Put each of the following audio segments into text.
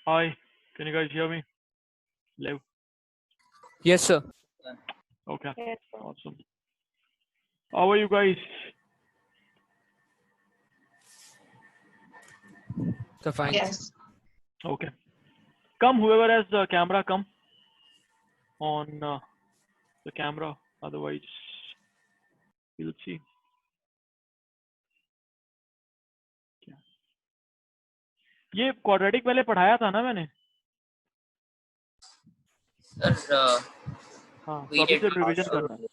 Hi, can you guys hear me? Live. Yes, sir. Okay, Yes, sir. awesome. How are you guys? So fine. Yes. Okay. Come, whoever has the camera, come on the camera. Otherwise, we'll see. ये quadratic पहले पढ़ाया था ना मैंने? Sir, हाँ, we तो अभी did से not रिवीजन sir. करना है.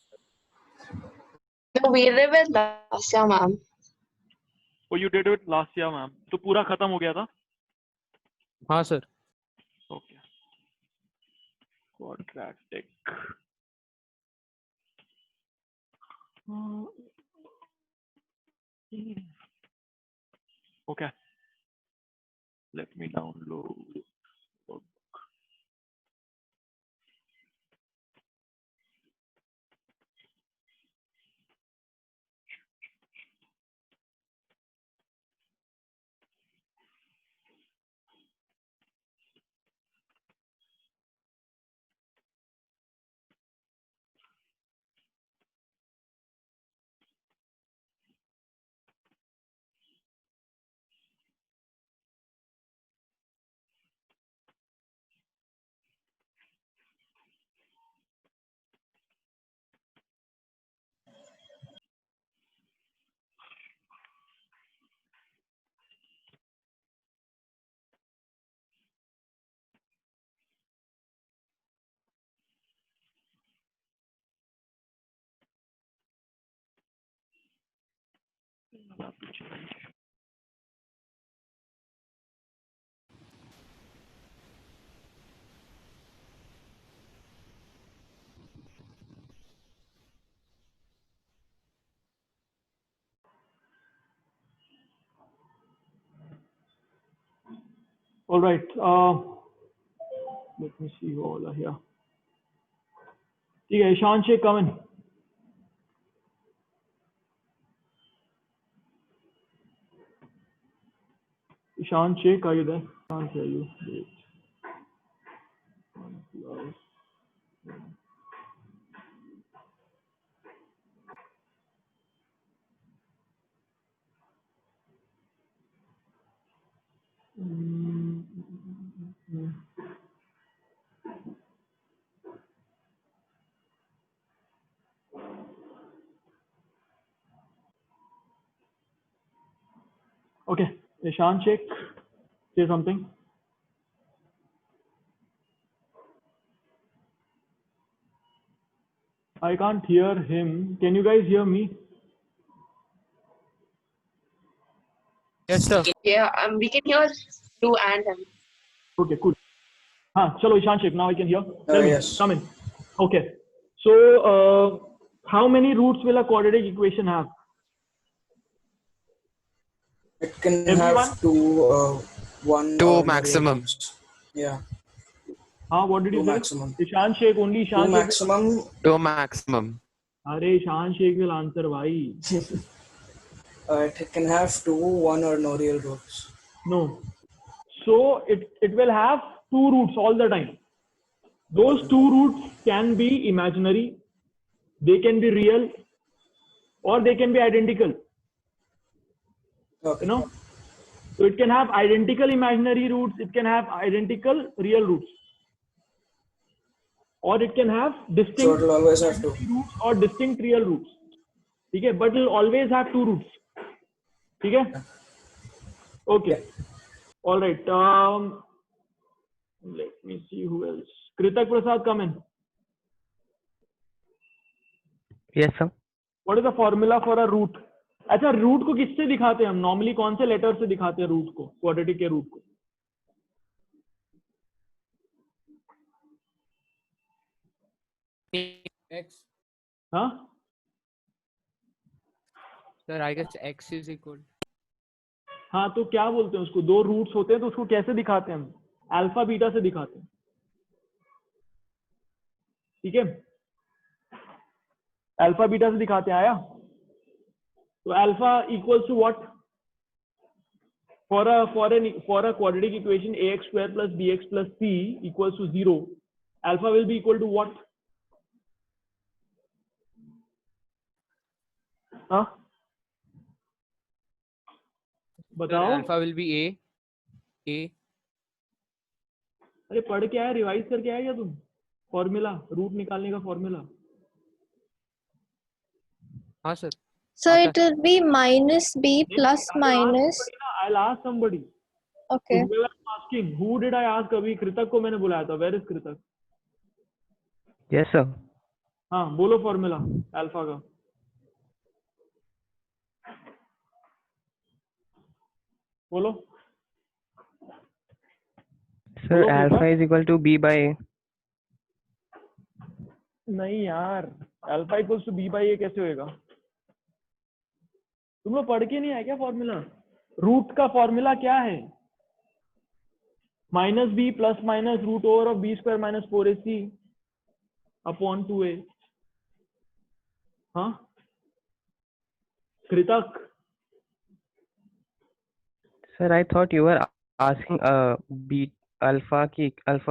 No, we did it last year, ma'am. Oh, you did it last year, ma'am. तो पूरा खत्म हो गया था? हाँ sir. Okay. Quadratic. Okay. Let me download. All right. Let me see who all are here. ठीक है, Ishan Sheikh, come in. Ishan Sheikh, are you there? Can't hear you. Wait. Okay, Ishan Sheikh, say something. I can't hear him. Can you guys hear me? Yes, sir. Yeah, we can hear you and him. Okay, cool. Chalo, Ishan Sheikh, now I can hear. Tell me, Yes. come in. Okay, so how many roots will a quadratic equation have? It can Everyone? have two, one Two or more maximum. roots. Yeah, What did you two say? maximum. Ishan Sheikh, only Ishan Two Sheikh. maximum. Two maximum. Arey, Ishan Sheikh will answer, bhai. It can have two, one or no real roots. No. So it will have two roots all the time. Those two roots can be imaginary, they can be real, or they can be identical. Okay. You know, so it can have identical imaginary roots, it can have identical real roots, or it can have So distinct it will always have two. roots or distinct real roots. Okay, but it will always have two roots. Okay. Okay. All right. Let me see who else. Kritak Prasad, come in. Yes, sir. What is the formula for a root? अच्छा, root को किससे दिखाते हैं हम? Normally कौन से letter से दिखाते हैं रूट को, क्वाड्रेटिक के रूट को? X. हाँ, Sir, I guess X is equal. हाँ, तो क्या बोलते हैं उसको? दो रूट्स होते हैं तो उसको कैसे दिखाते हैं हम? अल्फा बीटा से दिखाते हैं. ठीक है, अल्फा बीटा से दिखाते हैं. आया? तो alpha equals to what? for a quadratic equation ax square plus bx plus c equals to 0, alpha will be equal to what? Huh? Sir, बताओ. alpha will be a. अरे पढ़ के आया, रिवाइज करके आया क्या तुम? फॉर्मूला, रूट निकालने का फॉर्मूला. हाँ सर. So आता it will be minus b plus minus. I'll ask somebody. Okay. Whoever I'm asking, who did I ask? अभी कृतक को मैंने बुलाया था. Where is कृतक? Yes, sir. हाँ, बोलो फॉर्मूला अल्फा का. बोलो. Sir, Hello, alpha Krita? is equal to b by a. नहीं यार, alpha equals to b by a कैसे होएगा? तुम लोग पढ़ के नहीं आए क्या फॉर्मूला? रूट का फॉर्मूला क्या है? Minus b plus minus root over of b square minus 4ac upon 2a. हाँ कृतक. Sir, I thought you were asking b alpha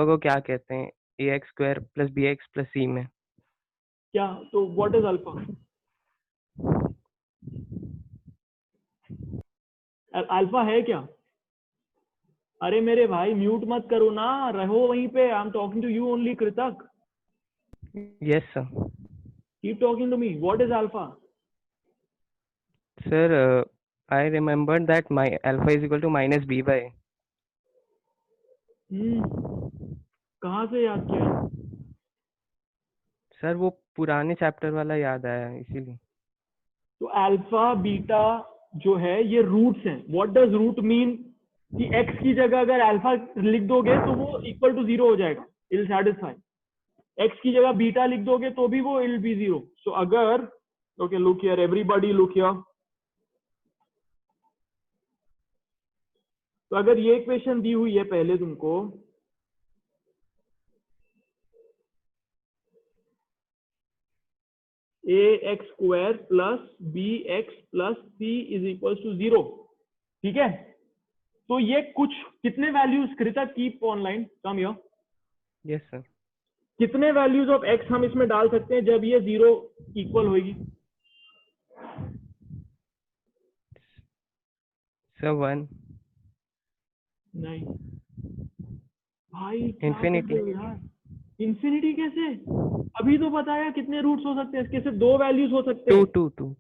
को क्या कहते हैं ax square plus bx plus c में. क्या? तो व्हाट इज अल्फा? अल्फा है क्या? अरे मेरे भाई म्यूट मत करो ना, रहो वहीं पे. I am talking to you only Kritak. Yes, sir. Keep talking to me. What is alpha? Sir, I remembered that my alpha is equal to minus b by a. कहाँ से याद किया? Sir, वो पुराने चैप्टर वाला याद आया इसीलिए. तो अल्फा बीटा जो है ये रूट्स हैं. What does root mean? कि x की जगह अगर अल्फा लिख दोगे तो वो इक्वल टू 0 हो जाएगा. It will satisfy. x की जगह बीटा लिख दोगे तो भी वो इल बी 0. सो अगर okay look here, everybody look here. तो अगर ये इक्वेशन दी हुई है पहले तुमको, ax square plus bx plus c is equal to 0. ठीक है, तो ये कुछ कितने values Kritak keep online come here. Yes, sir. कितने वैल्यूज ऑफ x हम इसमें डाल सकते हैं जब ये 0 इक्वल होगी? Sir, 1. नहीं भाई, क्या Infinity. कर रहे हो यार? इंफिनिटी कैसे? अभी तो बताया कितने रूट्स हो सकते हैं इसके. सिर्फ 2 वैल्यूज हो सकते हैं. 2.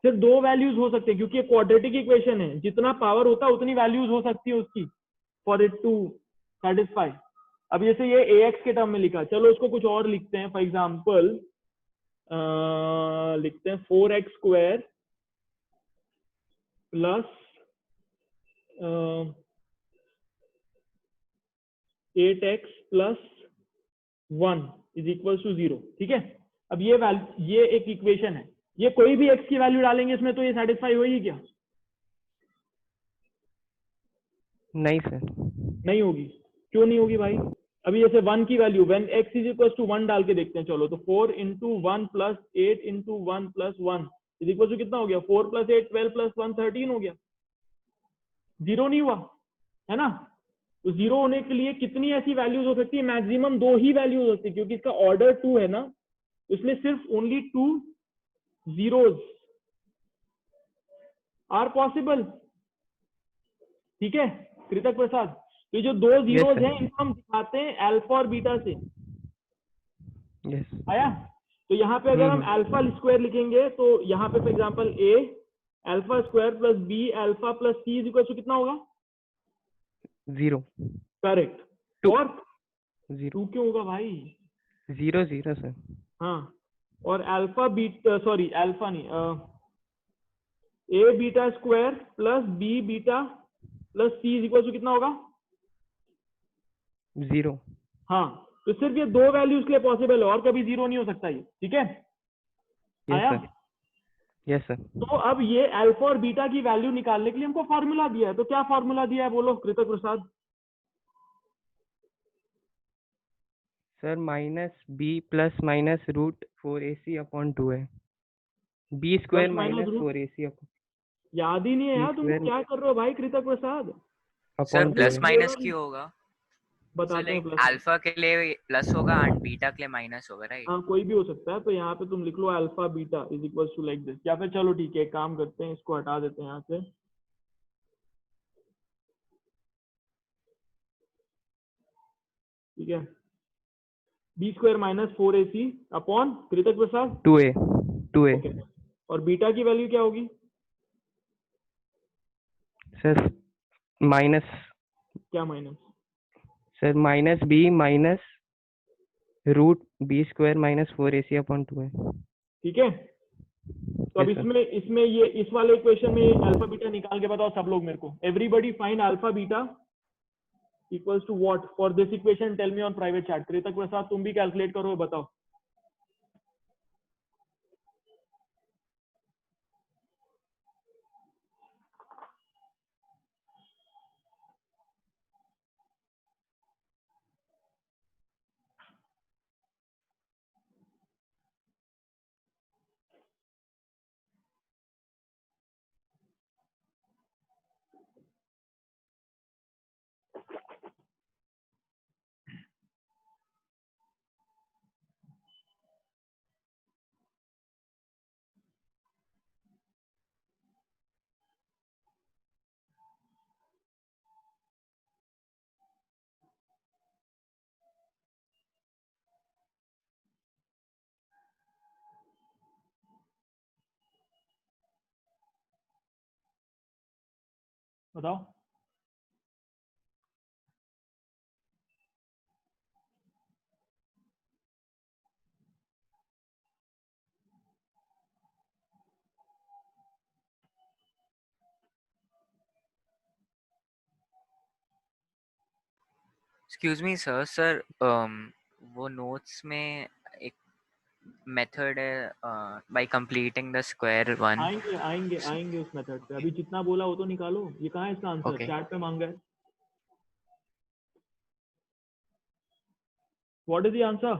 सिर्फ 2 वैल्यूज हो सकते हैं क्योंकि ये क्वाड्रेटिक इक्वेशन है. जितना पावर होता है उतनी वैल्यूज हो सकती है उसकी फॉर इट टू सेटिस्फाई. अब जैसे ये ax के टर्म में लिखा, चलो उसको कुछ और लिखते हैं. फॉर एग्जांपल लिखते हैं 4x square plus 8x plus 1 is equal to 0. ठीक है, अब ये एक इक्वेशन है. ये कोई भी x की वैल्यू डालेंगे इसमें तो ये सेटिस्फाई होगी क्या? नहीं सर. नहीं होगी. क्यों नहीं होगी भाई? अभी जैसे 1 की value when x is equal to 1 डाल के देखते हैं. चलो तो 4 into 1 plus 8 into 1 plus 1 is equal to कितना हो गया? 4 प्लस 8 12 प्लस 1 13 हो गया. 0 नहीं हुआ है ना? तो 0 होने के लिए कितनी ऐसी वैल्यूज हो सकती है? मैक्सिमम 2 ही वैल्यूज होती है क्योंकि इसका ऑर्डर 2 है ना, इसलिए सिर्फ ओनली 2 zeros आर पॉसिबल. ठीक है कृतक प्रसाद, तो जो 2 zeros हैं इनको हम दिखाते हैं अल्फा और बीटा से. Yes. आया? तो यहाँ पे अगर हम अल्फा स्क्वायर लिखेंगे तो यहाँ पे for example a alpha square plus b alpha plus c is equal to कितना होगा? 0. करेक्ट. और 0. 2 क्यों होगा भाई? 0 सर. हाँ, और अल्फा बीटा सॉरी अल्फा नहीं a beta square plus b beta plus c is equal to कितना होगा? 0. हाँ, तो सिर्फ ये 2 वैल्यूज के लिए पॉसिबल है और कभी 0 नहीं हो सकता ये. ठीक है. Yes, आया? sir. Yes, sir. तो अब ये अल्फा और बीटा की वैल्यू निकालने के लिए हमको फॉर्मूला दिया है. तो क्या फॉर्मूला दिया है बोलो Kritak Prasad? Sir minus b plus minus root 4ac upon 2 है. b square minus 4ac upon याद ही नहीं है यार, तुम square क्या कर रहे हो भाई Kritak Prasad? Sir upon plus 2a. Minus क्यों होगा? सर बताते हैं लाइक प्लस। अल्फा के लिए प्लस होगा एंड बीटा के लिए माइनस होगा, राइट? हाँ कोई भी हो सकता है, तो यहाँ पे तुम लिख लो alpha beta is equal to like this, या फिर चलो ठीक है एक काम करते हैं, इसको हटा देते हैं यहाँ से। ठीक है, b square minus 4ac upon Kritak Prasad 2a. 2a. Okay, और बीटा की वैल्यू क्या होगी? सर माइनस, क्या minus? Sir minus b minus root b square minus 4ac upon 2a. ठीक है, तो अब Yes, sir. इसमें ये इस वाले इक्वेशन में अल्फा बीटा निकाल के बताओ सब लोग मेरे को। Everybody find alpha beta equals to what for this equation, tell me on private chat. Kritak Prasad तुम भी कैलकुलेट करो, बताओ। बताओ। एक्सक्यूज मी सर, सर वो नोट्स में एक मेथड है by completing the square one. आएंगे आएंगे आएंगे उस मेथड पे, अभी जितना बोला वो तो निकालो। ये कहाँ है इसका आंसर? Okay. चैट पे मांगा है। What is the answer?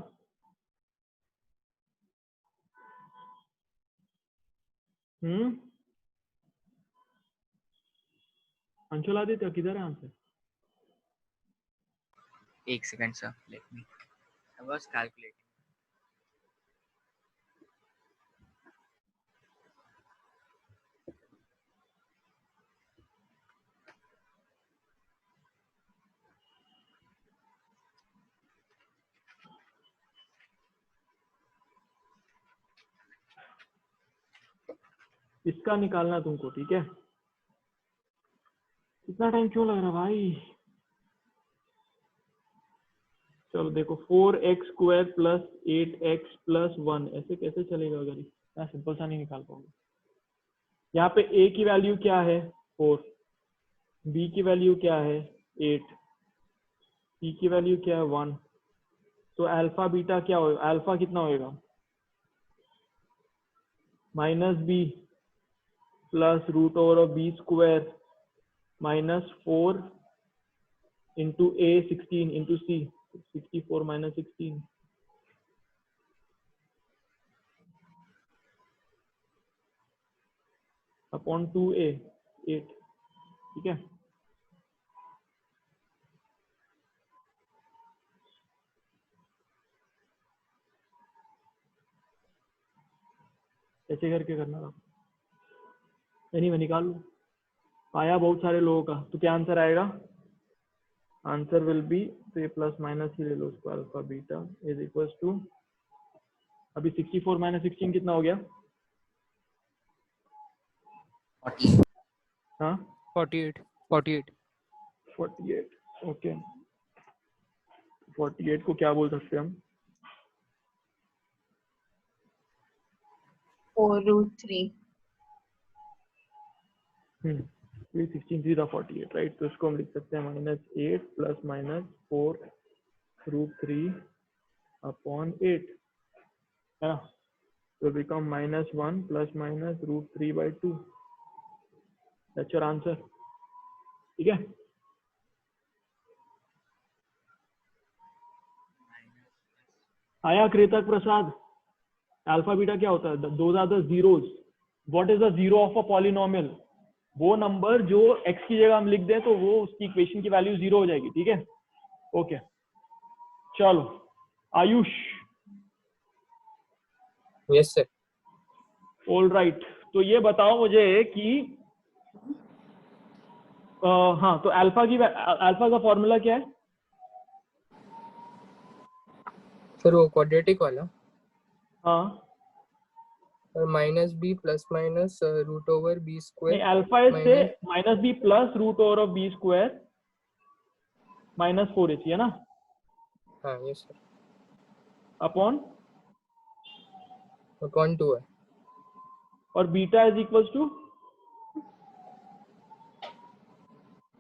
Anshul Aditya किधर है आंसर? एक second sir, let me, I was calculating. इसका निकालना तुमको, ठीक है? इतना टाइम क्यों लग रहा है भाई? चलो देखो, 4x square plus 8x plus 1, ऐसे कैसे चलेगा? अगर इतना सिंपल सा नहीं निकाल पाओगे। यहाँ पे a की वैल्यू क्या है? 4, b की वैल्यू क्या है? 8, c की वैल्यू क्या है? 1। तो अल्फा बीटा क्या होगा? अल्फा कितना होएगा? Minus b plus root over of b square minus 4 into a 16 into c 64 minus 16 upon 2a 8। ठीक है, ऐसे करके करना था। एनीवे निकाल लो। आया बहुत सारे लोगों का, तो क्या आंसर आएगा? आंसर विल बी, तो ये प्लस माइनस ही ले लो उसको, alpha beta is equal to, अभी 64 माइनस 16 कितना हो गया? 40। हाँ 48 48 48। ओके, 48 को क्या बोल सकते हैं हम? 4√3. 16 3 48, राइट? तो इसको हम लिख सकते हैं माइनस 8 प्लस माइनस 4√3 अपॉन 8, है ना? तो become minus 1 plus minus √3 by 2। That's your answer. ठीक है, आया कृतक प्रसाद? अल्फा बीटा क्या होता है? Those are the zeros. What is the zero of a polynomial? वो नंबर जो x की जगह हम लिख दें तो वो उसकी इक्वेशन की वैल्यू 0 हो जाएगी, ठीक है। ओके चलो Ayush. Yes sir. All right, तो ये बताओ मुझे कि हाँ, तो अल्फा का फॉर्मूला क्या है? सर वो क्वाड्रेटिक वाला हाँ minus b plus minus root over b नहीं, स्क्वायर अल्फा इज से minus minus b plus root over of b square minus 4ac है ना, हाँ यस सर अपॉन, अपॉन 2 है और beta is equals to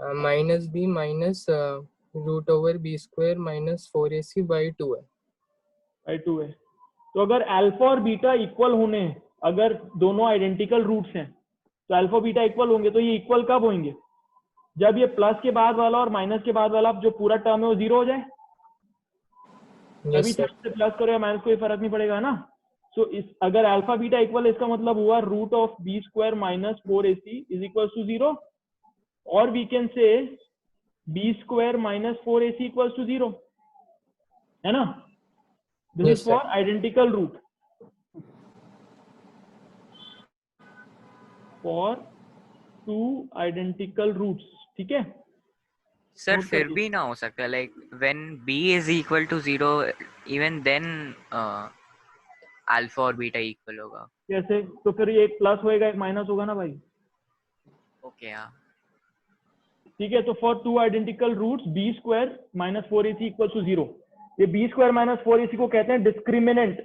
minus b minus root over b square minus 4ac by 2 है। By 2 है। तो अगर अल्फा और बीटा इक्वल होने हैं, अगर दोनों आइडेंटिकल रूट्स हैं तो अल्फा बीटा इक्वल होंगे, तो ये इक्वल कब होंगे? जब ये प्लस के बाद वाला और माइनस के बाद वाला जो पूरा टर्म है वो 0 हो जाए, तभी यस चाहे सर से प्लस करो या माइनस, कोई फर्क नहीं पड़ेगा ना। सो इस अगर अल्फा बीटा इक्वल है, इसका मतलब हुआ root of b square minus 4ac is equal to 0, और we can say b square minus 4ac equal to 0, है ना। This Yes, is for identical root, for two identical roots, ठीक है। Sir note फिर कर लो। भी ना हो सकता, like when b is equal to 0 even then alpha और बीटा इक्वल होगा। कैसे? तो फिर ये एक प्लस होएगा एक माइनस होगा ना भाई, ओके हाँ। ठीक है। तो for two identical roots b square minus 4ac equal to 0, ये बी स्क्वायर माइनस 4ac को कहते हैं डिस्क्रिमिनेंट,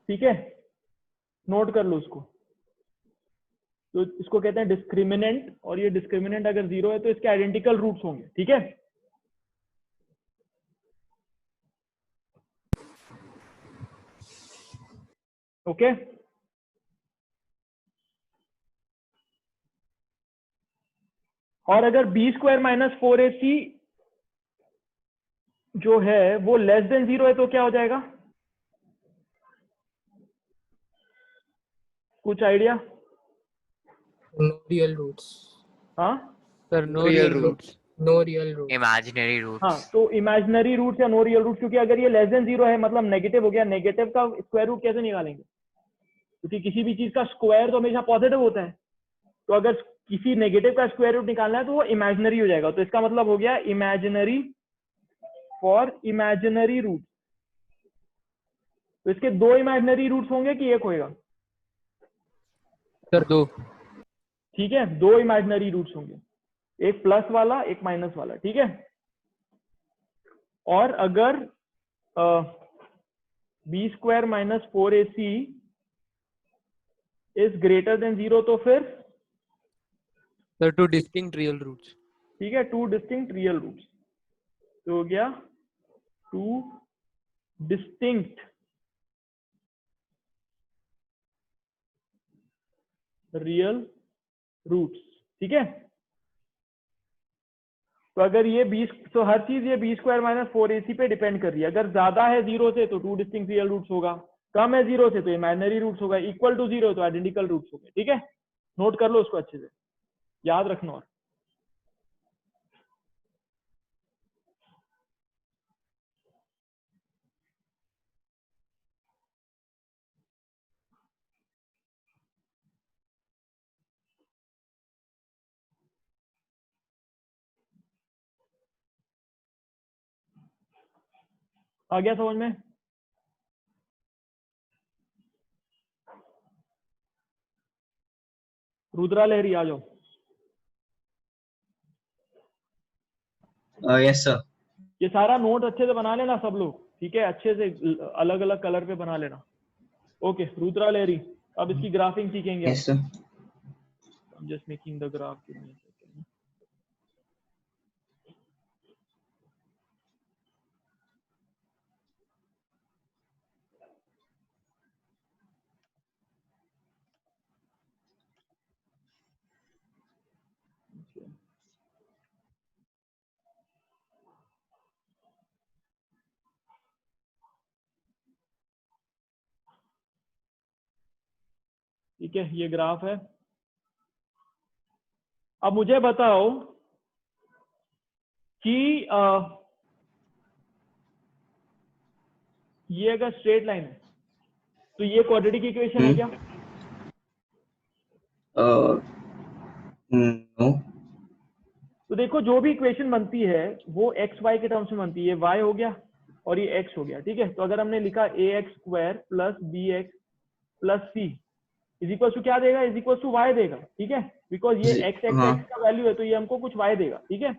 ठीक है। नोट कर लो उसको, तो इसको कहते हैं डिस्क्रिमिनेंट, और ये डिस्क्रिमिनेंट अगर 0 है तो इसके आइडेंटिकल रूट्स होंगे, ठीक है। ओके और अगर बी स्क्वायर माइनस 4ac जो है वो लेस देन 0 है तो क्या हो जाएगा? कुछ आइडिया? no real roots. हाँ Sir, no Real real root. roots. No real roots. Imaginary हाँ, रूट्स। तो इमेजिनरी रूट या नो रियल रूट, क्योंकि अगर ये लेस देन 0 है मतलब नेगेटिव हो गया, नेगेटिव का स्क्वायर रूट कैसे निकालेंगे? क्योंकि किसी भी चीज का स्क्वायर तो हमेशा पॉजिटिव होता है, तो अगर किसी नेगेटिव का स्क्वायर रूट निकालना है तो वो इमेजिनरी हो जाएगा। तो इसका मतलब हो गया इमेजिनरी, फॉर इमेजिनरी रूट। तो इसके दो इमेजिनरी रूट्स होंगे कि एक होएगा? Sir, 2. ठीक है, दो इमेजिनरी रूट्स होंगे, एक प्लस वाला एक माइनस वाला, ठीक है। और अगर b square minus 4ac is greater than 0 तो फिर Sir, 2 distinct real roots. ठीक है, टू डिस्टिंक्ट रियल रूट्स। तो हो गया टू डिस्टिंक्ट रियल रूट्स, ठीक है। तो अगर ये 20, तो हर चीज ये बी स्क्वायर माइनस 4ac पे डिपेंड कर रही है। अगर ज्यादा है 0 से तो टू डिस्टिंक्ट रियल रूट्स होगा, कम है 0 से तो इमेजिनरी रूट्स होगा, इक्वल टू 0 तो आइडेंटिकल रूट्स होंगे, ठीक है। नोट कर लो उसको अच्छे से, याद रखना। और आ गया समझ में? रुद्रा लहरी आ जाओ। Yes sir. ये सारा नोट अच्छे से बना लेना सब लोग, ठीक है, अच्छे से अलग अलग कलर पे बना लेना। ओके रुद्रा लहरी, अब इसकी ग्राफिंग सीखेंगे यस आप। Sir. I'm just making the graph. Give me a second. Okay. ठीक है, ये ग्राफ है। अब मुझे बताओ कि ये अगर स्ट्रेट लाइन है तो ये क्वाड्रेटिक इक्वेशन है क्या? नो। तो देखो जो भी इक्वेशन बनती है वो एक्स वाई के टर्म्स में बनती है। ये वाई हो गया और ये एक्स हो गया, ठीक है। तो अगर हमने लिखा a x square plus b x plus c is equal to क्या देगा? इज इक्वल टू वाई देगा, ठीक है। बिकॉज ये एक्स एक्स हाँ। एक्स का वैल्यू है तो ये हमको कुछ वाई देगा, ठीक है।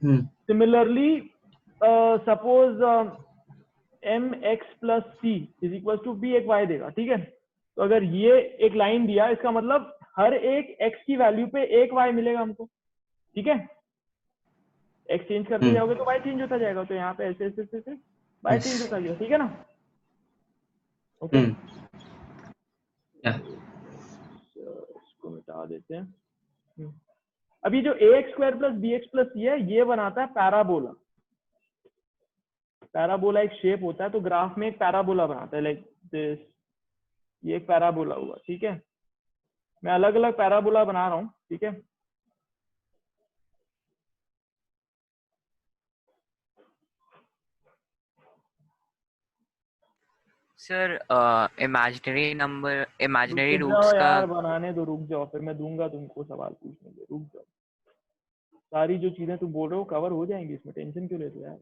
हम्म। Similarly suppose m x plus c is equal to b एक वाई देगा, ठीक है। तो अगर ये एक लाइन दिया इसका मतलब हर एक एक्स की वैल्यू पे एक वाई मिलेगा हमको, ठीक है। एक्स चेंज करते जाओगे तो वाई चेंज होता जाएगा। तो यहाँ पे ऐसे ऐसे ऐसे वाई चेंज होता जाएगा, ठीक है ना। ओके, इसको मिटा देते हैं। अब ये जो a x square plus b x plus c है ये बनाता है पैराबोला। पैराबोला एक शेप होता है तो ग्राफ में एक पैराबोला बनाता है लाइक दिस। ये एक पैराबोला हुआ, ठीक है। मैं अलग अलग पैराबोला बना रहा हूँ, ठीक है। सर इमेजिनरी रुक रूट्स जाओ का यार, बनाने दो, रुक जाओ, फिर मैं दूंगा तुमको सवाल पूछने के लिए, रुक जाओ। सारी जो चीजें तुम बोल रहे हो कवर हो जाएंगी, इसमें टेंशन क्यों लेते हो यार।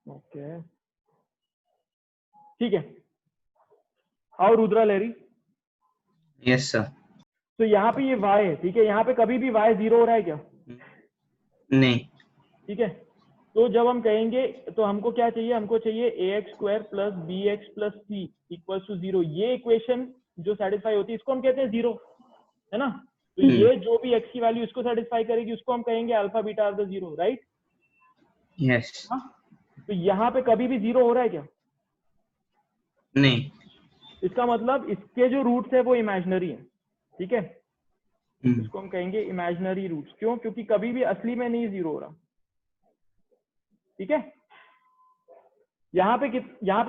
ओके, ठीक है। आओ रुद्रा लहरी। Yes sir. तो यहाँ पे ये y है, ठीक है। यहाँ पे कभी भी y 0 हो रहा है क्या? नहीं। ठीक है। तो जब हम कहेंगे तो हमको क्या चाहिए? हमको चाहिए a x square plus b x plus c equal to 0। ये इक्वेशन जो सेटिस्फाई होती है इसको हम कहते हैं 0, है ना। तो ये जो भी x की वैल्यू इसको सेटिस्फाई करेगी उसको हम कहेंगे alpha beta are the 0, right. Yes. तो यहाँ पे कभी भी 0 हो रहा है क्या? नहीं। इसका मतलब इसके जो रूट्स है वो इमेजिनरी है, ठीक है। इसको हम कहेंगे इमेजिनरी रूट्स। क्यों? क्योंकि कभी भी असली में नहीं 0 हो रहा, ठीक है। यहाँ पे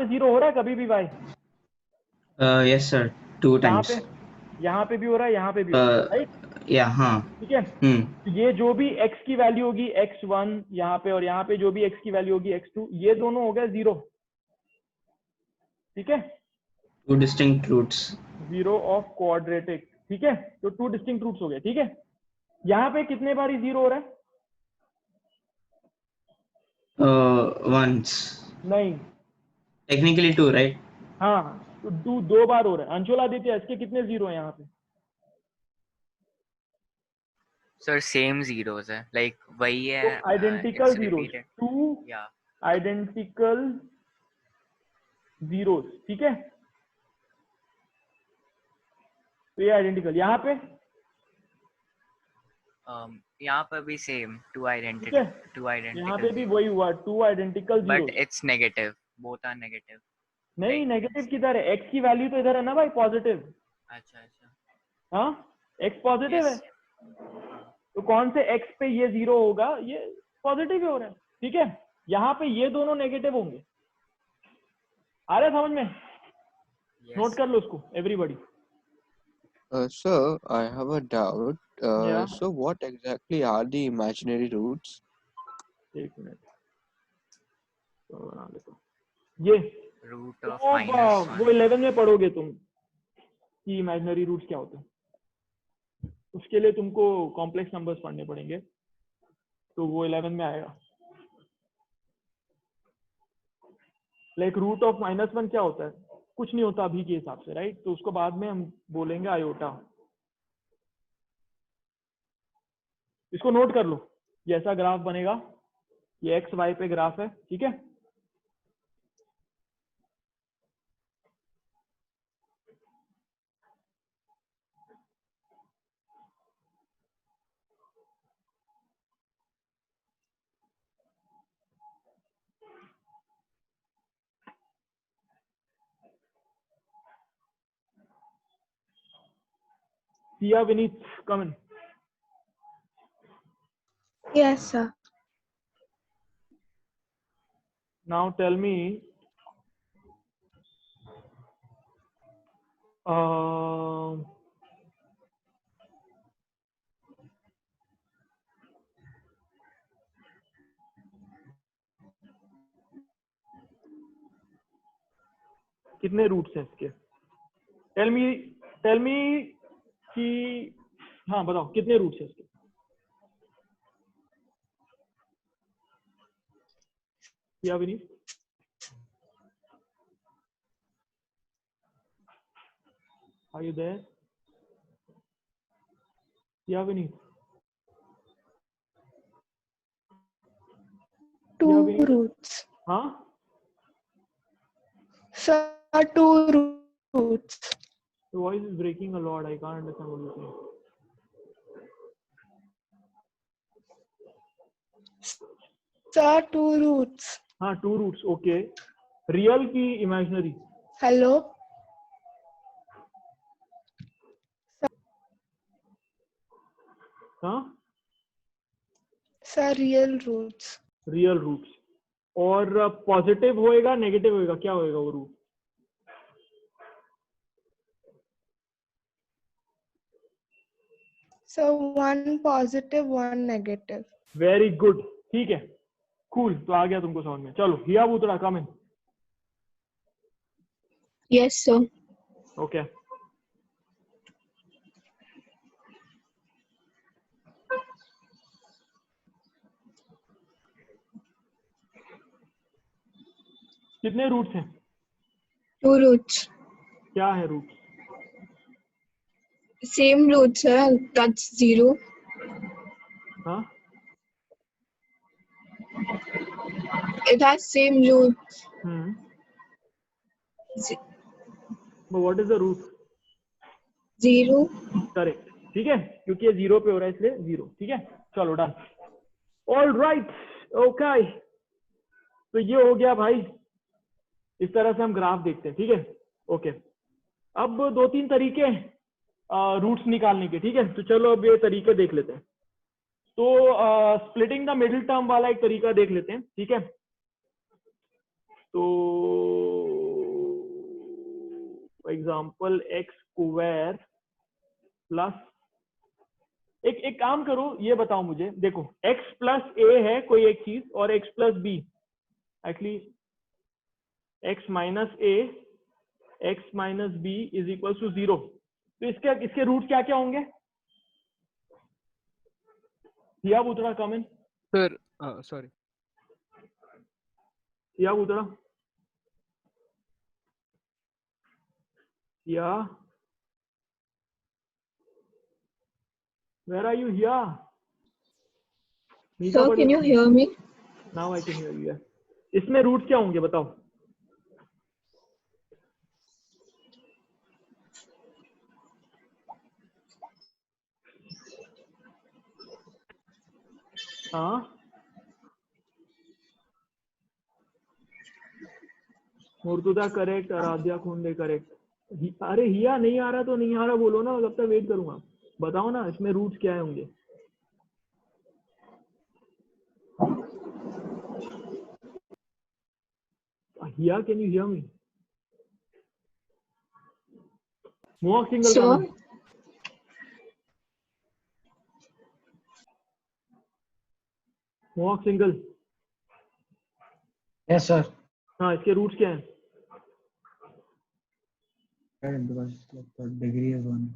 0 हो रहा है कभी भी y? Yes sir, 2 times. यहाँ पे भी हो रहा है, यहाँ पे भी हो रहा है, राइट। या हाँ। ठीक है। तो ये जो भी x की वैल्यू होगी x1 यहाँ पे, और यहाँ पे जो भी x की वैल्यू होगी x2, ये दोनों हो गए 0, ठीक है। 2 डिस्टिंक्ट रूट्स। 0 ऑफ क्वाड्रेटिक, ठीक है। तो 2 डिस्टिंक्ट रूट्स हो गए, ठीक है। यहाँ पे कितने बार 0 हो रहा है? वंस। नहीं, टेक्निकली 2, राइट। हाँ, तो 2 बार हो रहा है। अंशुल आदित्य, इसके कितने 0 है यहाँ पे? सर सेम जीरोस है, लाइक वही है। आइडेंटिकल जीरोस, 2 या आइडेंटिकल जीरोस, ठीक है। तो ये आइडेंटिकल। यहाँ पे यहाँ पर भी सेम 2 ठीक है, आइडेंटिकल यहाँ पे भी वही हुआ, 2 identical but zeros. It's negative, both are negative. नहीं, नेगेटिव किधर है? x की वैल्यू तो इधर है ना भाई, पॉजिटिव। अच्छा अच्छा, हाँ, x पॉजिटिव है। Yes. तो कौन से x पे ये 0 होगा? ये पॉजिटिव ही हो रहा है, ठीक है। यहाँ पे ये दोनों नेगेटिव होंगे। आ रहा है समझ में? नोट कर लो उसको everybody. Sir, I have a doubt. Yeah. So what exactly are the imaginary roots? एक मिनट, तो बना लेता हूँ। ये रूट ऑफ वो माइनस 11 में पढ़ोगे तुम कि इमेजिनरी रूट्स क्या होते हैं। उसके लिए तुमको कॉम्प्लेक्स नंबर्स पढ़ने पड़ेंगे, तो वो 11 में आएगा। लाइक रूट ऑफ -1 क्या होता है? कुछ नहीं होता अभी के हिसाब से, राइट। तो उसको बाद में हम बोलेंगे आयोटा। इसको नोट कर लो, ये ऐसा ग्राफ बनेगा। ये एक्स वाई पे ग्राफ है, ठीक है। Sia, Vineet, come in. Yes, sir. Now tell me, कितने रूट्स हैं इसके? टेल मी कि हाँ बताओ कितने रूट्स हैं इसके? या विनीत? Are you there? या विनीत? Two Vinny? roots. हाँ Sir, two roots. the voice is breaking a lot. I can't understand what you're saying. Sir, two roots. हाँ टू रूट्स. ओके, रियल की इमेजिनरी? Hello. हाँ Sir, real roots. Real roots. और positive होएगा negative होएगा, क्या होएगा वो root? So one positive, one negative. Very good. ठीक है, कूल. तो आ गया तुमको समझ में. चलो हिया बूतड़ा कम इन. Yes, sir. ओके. कितने रूट्स हैं? Two roots. क्या है root? Same root, sir. That's 0. हाँ It has same root. but what is the root? 0. Correct. ठीक है, क्योंकि ये 0 पे हो रहा है इसलिए 0. ठीक है, चलो डन. All right. ओके, तो ये हो गया भाई. इस तरह से हम ग्राफ देखते हैं. ठीक है, ओके. अब 2-3 तरीके रूट्स निकालने के. ठीक है, तो चलो अब ये तरीके देख लेते हैं. तो स्प्लिटिंग द मिडिल टर्म वाला एक तरीका देख लेते हैं. ठीक है, तो for example x square plus एक काम करो, ये बताओ मुझे. देखो x प्लस ए है कोई एक चीज और x plus b, actually x minus a x minus b is equal to 0. तो इसके रूट क्या क्या होंगे? या उतरा कमेंट सर सॉरी. या उतरा या where are you here? Sir, can you hear me? Now I can hear you. Yes. इसमें रूट क्या होंगे बताओ? हाँ मुर्तुदा करेक्ट, आराध्या खुंडे करेक्ट. अरे हिया नहीं आ रहा तो नहीं आ रहा बोलो ना, कब तक वेट करूंगा. बताओ ना इसमें रूट्स क्या होंगे? हिया कैन यू हियर मी? मोहक सिंगल Sure. मोहक सिंगल. Yes sir. हाँ इसके रूट्स क्या हैं? Degree is 1.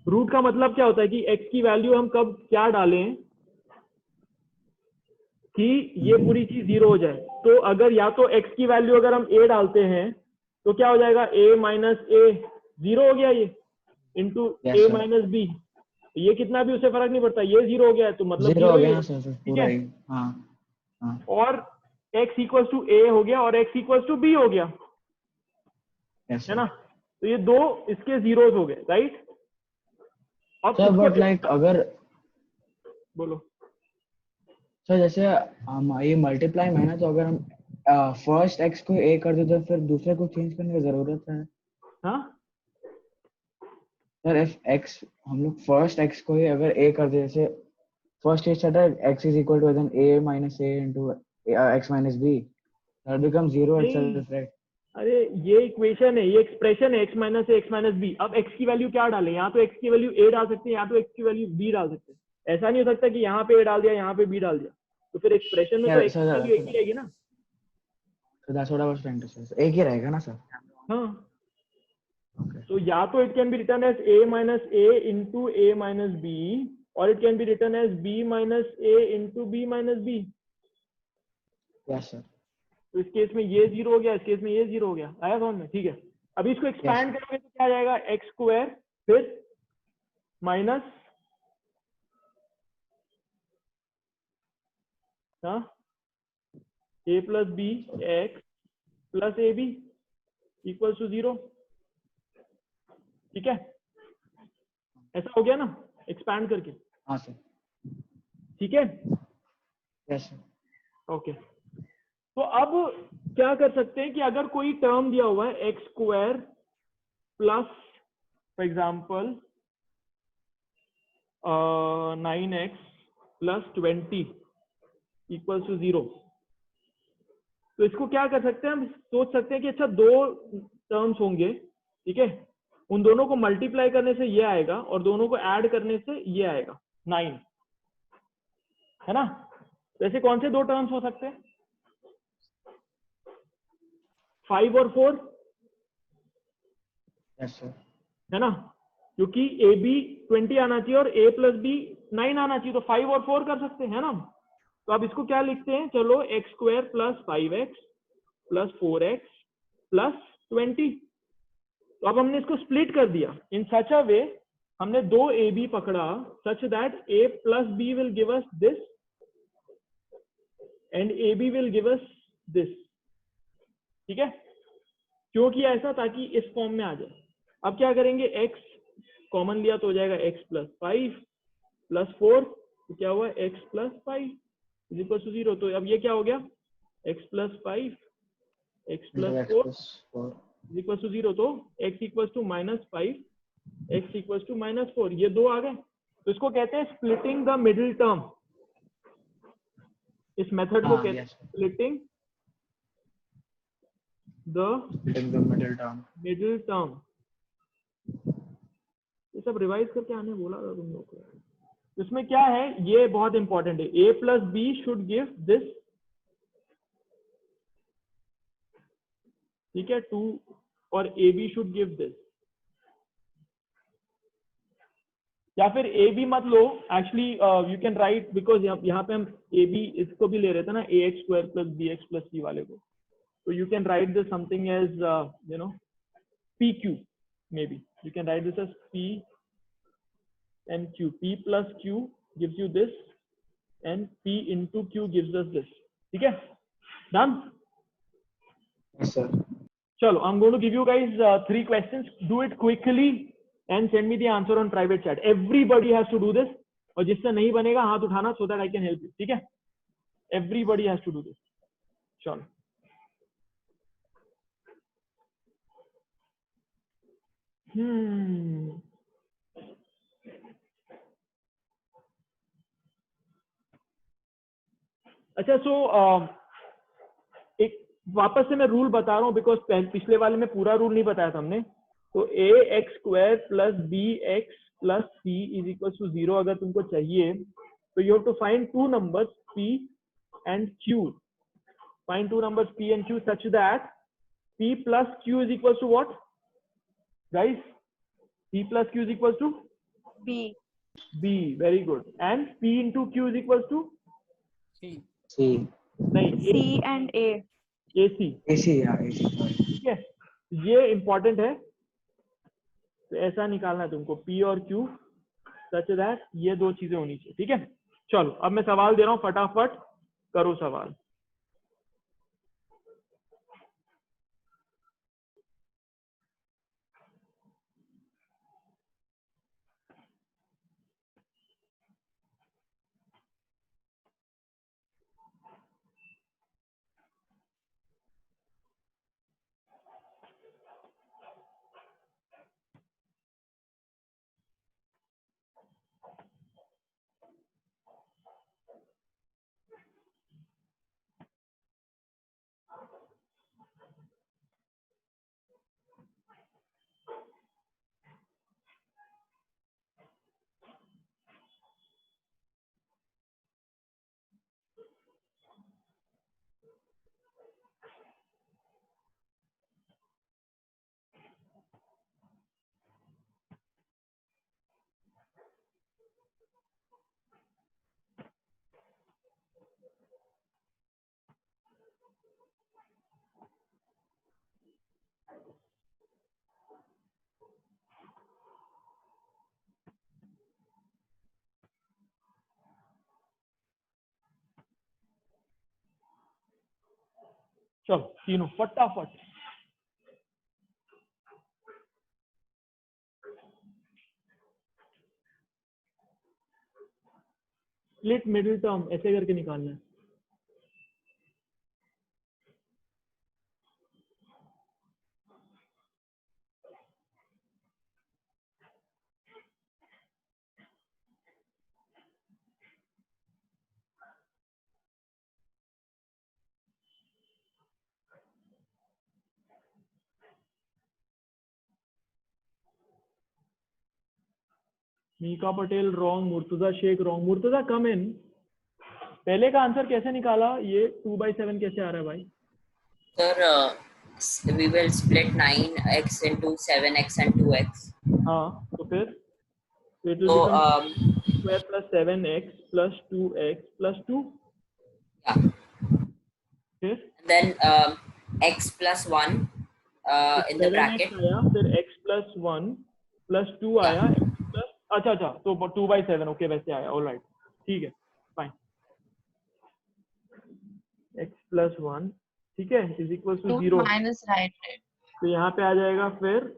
रूट का मतलब क्या होता है कि x की वैल्यू हम कब क्या डालें कि ये पूरी चीज 0 हो जाए. तो अगर या तो x की वैल्यू अगर हम a डालते हैं तो क्या हो जाएगा? a माइनस a 0 हो गया ये इंटू a माइनस b. ये कितना भी उसे फर्क नहीं पड़ता, ये 0 हो गया है तो मतलब 0 हो गया सर. ठीक है. हाँ. और x इक्वल टू a हो गया और x इक्वल टू b हो गया. है ना? तो ये दो इसके जीरोस हो गए. राइट. अब सर बट लाइक अगर बोलो सर जैसे हम ये मल्टीप्लाई में है ना, तो अगर हम फर्स्ट x को a कर दे तो फिर दूसरे को चेंज करने की जरूरत है? हाँ सर इफ x हम लोग फर्स्ट x को ही अगर a कर दे, जैसे फर्स्ट केस था x is equal to a minus a into x minus b, That becomes 0 नहीं, itself, right? अरे ये इक्वेशन है, ये एक्सप्रेशन है, x माइनस ए एक्स माइनस बी। अब x की वैल्यू क्या डालें? यहाँ तो x की वैल्यू a डाल सकते हैं, यहाँ तो x की वैल्यू b डाल सकते हैं। ऐसा नहीं हो सकता कि यहाँ पे a डाल दिया, यहाँ पे b डाल दिया, तो फिर एक्सप्रेशन में तो Yeah, x की sir, वैल्यू एक ही रहेगी ना। so that's what I was trying to say. एक ही रहेगा ना सर? हाँ, Okay. तो या तो it can be written as a minus a into a minus b, और it can be written as b minus a into b minus b। Yes, sir. तो इस केस में ये 0 हो गया, इस केस में ये 0 हो गया। आया समझ में? ठीक है, अभी इसको एक्सपैंड करोगे तो क्या आ जाएगा? एक्स स्क्वायर फिर minus a plus b x plus a b equal to 0। ठीक है, ऐसा हो गया ना एक्सपैंड करके? हाँ सर। ठीक है, यस सर। ओके। तो अब क्या कर सकते हैं कि अगर कोई टर्म दिया हुआ है x square plus for example 9x plus 20 equal to 0, तो इसको क्या कर सकते हैं? हम सोच सकते हैं कि अच्छा दो टर्म्स होंगे, ठीक है, उन दोनों को मल्टीप्लाई करने से ये आएगा और दोनों को ऐड करने से ये आएगा 9, है ना? तो ऐसे कौन से दो टर्म्स हो सकते हैं? 5 और 4, यस सर। है ना? क्योंकि ए बी 20 आना चाहिए और a प्लस बी 9 आना चाहिए, तो 5 और 4 कर सकते हैं, है ना? तो अब इसको क्या लिखते हैं? चलो x square plus 5x plus 4x plus 20। तो अब हमने इसको स्प्लिट कर दिया इन सच अ वे, हमने दो ए बी पकड़ा such that a plus b will give us this and a b will give us this. ठीक है, क्यों किया ऐसा? ताकि इस फॉर्म में आ जाए। अब क्या करेंगे? x कॉमन लिया तो हो जाएगा x प्लस 5 प्लस 4, तो क्या हुआ? x plus 5 is equal to 0। तो अब ये क्या हो गया? x plus 5 x plus 4 is equal to 0। तो x equal to minus 5 x equal to minus 4, ये दो आ गए। तो इसको कहते हैं स्प्लिटिंग द मिडिल टर्म। इस मेथड को कहते हैं स्प्लिटिंग द मिडिल टर्म। ये सब रिवाइज करके आने बोला था तुम लोग को। इसमें क्या है, ये बहुत इंपॉर्टेंट है। a plus b should give this, ठीक है, 2, और a b should give this. या फिर ए बी मत लो, actually you can write, because यहाँ पे हम ए बी इसको भी ले रहे थे ना, a x square plus b x plus c वाले को, तो you can write this something as you know p q, may be you can write this as p and q. p plus q gives you this and p into q gives us this. ठीक है, done? Yes sir. चलो, I'm going to give you guys 3 questions. Do it quickly and send me the answer on private chat. Everybody has to do this. और जिससे नहीं बनेगा हाथ उठाना, so that I can help you. ठीक है, everybody has to do this. चलो, अच्छा, सो एक वापस से मैं रूल बता रहा हूँ, बिकॉज पिछले वाले में पूरा रूल नहीं बताया था हमने। तो a x square plus b x plus c is equal to 0 अगर तुमको चाहिए, तो you have to find 2 numbers p and q. Find 2 numbers p and q such that p plus q is equal to what, guys? p plus q is equal to B. b. Very good. And p into q is equal to C. नहीं, C and A. AC. AC, yeah, AC, sorry. ठीक है, ये important है। तो ऐसा निकालना है तुमको, P और Q सच दैट ये दो चीजें होनी चाहिए। ठीक है, चलो अब मैं सवाल दे रहा हूँ, फटाफट करो सवाल। चलो तीनों फटाफट। स्प्लिट मिडिल टर्म ऐसे करके निकालना है। Mika Patel wrong, Murtuza Shaikh wrong. Murtuza come in. पहले का आंसर कैसे निकाला? ये 2/7 कैसे आ रहा है भाई? Sir, we will split 9x into 7x and 2x. हाँ तो फिर it will So, become square plus 7x plus 2x plus 2. yeah. फिर Then x plus 1 in the 7x bracket. आया, फिर x plus 1 plus 2 आया, x plus अच्छा तो 2/7 okay वैसे आया। ऑल राइट, ठीक है फाइन। x plus 1 ठीक है is equal to 0। minus right. तो यहाँ पे आ जाएगा फिर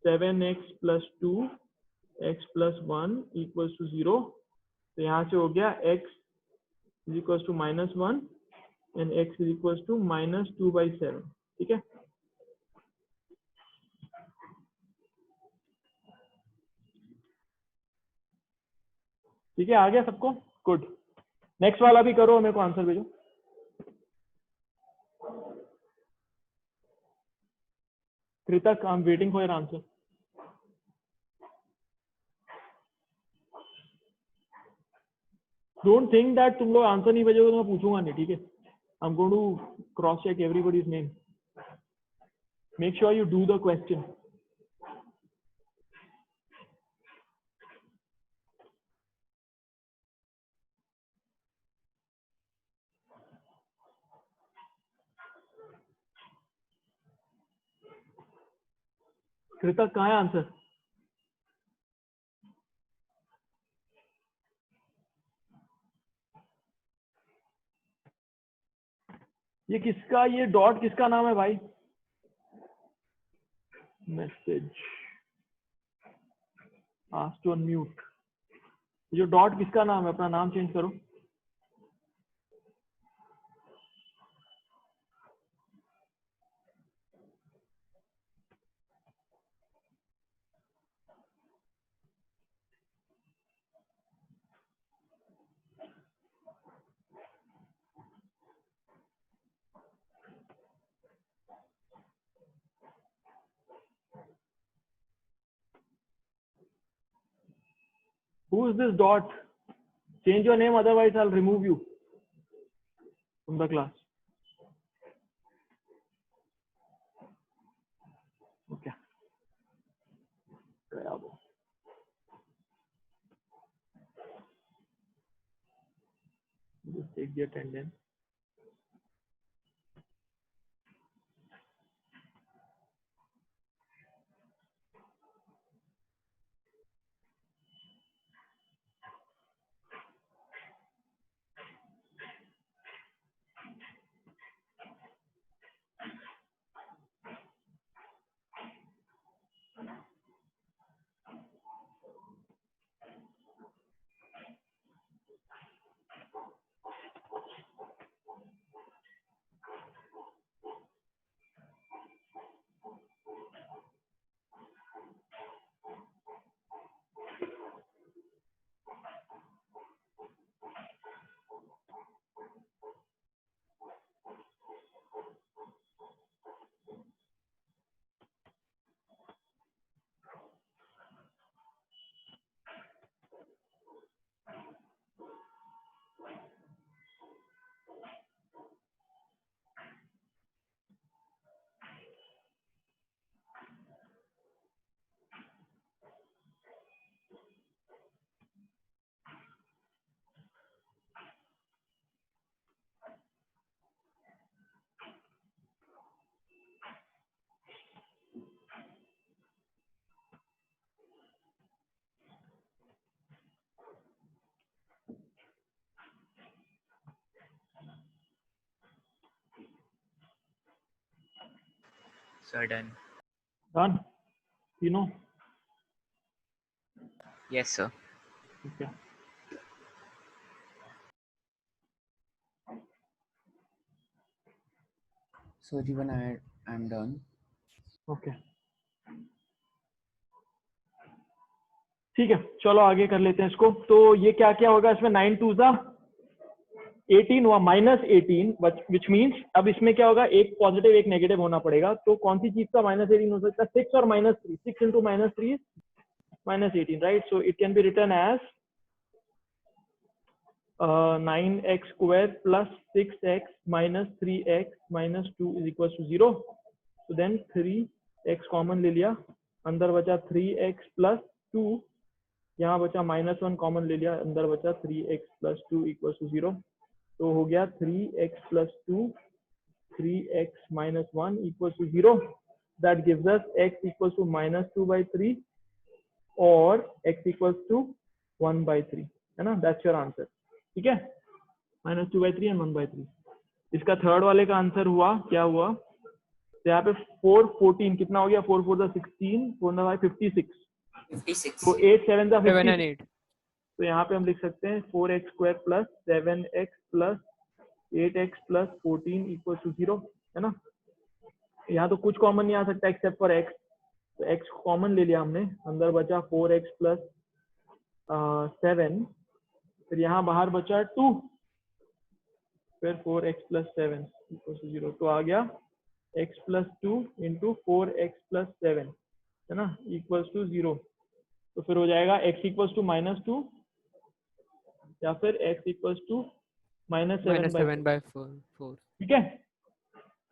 7x plus 2 x plus 1 equals to 0। तो यहाँ से हो गया x is equals to -1 and x is equals to -2/7। ठीक है, ठीक है आ गया सबको? गुड। नेक्स्ट वाला भी करो, मेरे को आंसर भेजो। Kritak I am waiting for your answer. Don't think that तुम लोग आंसर नहीं भेजोगे तो मैं पूछूंगा नहीं, ठीक है? I am going to cross check everybody's name. Make sure you do the question. Kritak कहाँ है आंसर? ये किसका, ये डॉट किसका नाम है भाई? Message ask to unmute. जो डॉट किसका नाम है? अपना नाम चेंज करो। Who is this dot? Change your name, otherwise I'll remove you from the class. Okay. Bravo. Just take the attendance. Sir, done. Done. तीनों. Yes, sir. Okay. So Jeevan, I'm done. Okay. ठीक है, चलो आगे कर लेते हैं इसको. तो ये क्या क्या होगा इसमें? 9 2 सा 18 हुआ, -18, विच मीन्स अब इसमें क्या होगा, एक पॉजिटिव एक नेगेटिव होना पड़ेगा. तो कौन सी चीज का -18 हो सकता है? 6 और -3. 6 into -3 is -18, right? So it can be written as 9x square plus 6x minus 3x minus 2 is equals to 0. So then 3x common ले लिया, अंदर बचा 3x plus 2, यहाँ बचा -1 कॉमन ले लिया, अंदर बचा 3x plus 2 equals to 0. तो हो गया 3x plus 2, 3x minus 1 equals to 0. That gives us x equals to -2/3 और x equals to 1/3, है ना? That's your answer. ठीक है, -2/3 and 1/3. इसका थर्ड वाले का आंसर हुआ, क्या हुआ? तो यहाँ पे 4 14 कितना हो गया? 4 4 16, 4 9 56. 56. तो 8 7 7 and 56. 8. तो यहाँ पे हम लिख सकते हैं 4x square plus 7x plus 8x plus 14 equals to 0, है ना? यहाँ तो कुछ कॉमन नहीं आ सकता एक्सेप्ट फॉर x. तो x कॉमन ले लिया हमने, अंदर बचा 4x plus 7, फिर यहाँ बाहर बचा 2, फिर 4x plus 7 equals to 0. तो आ गया x plus 2 into 4x plus 7, है ना, equals to 0. तो फिर हो जाएगा x equals to -2 या फिर x equals to -7/4. ठीक है,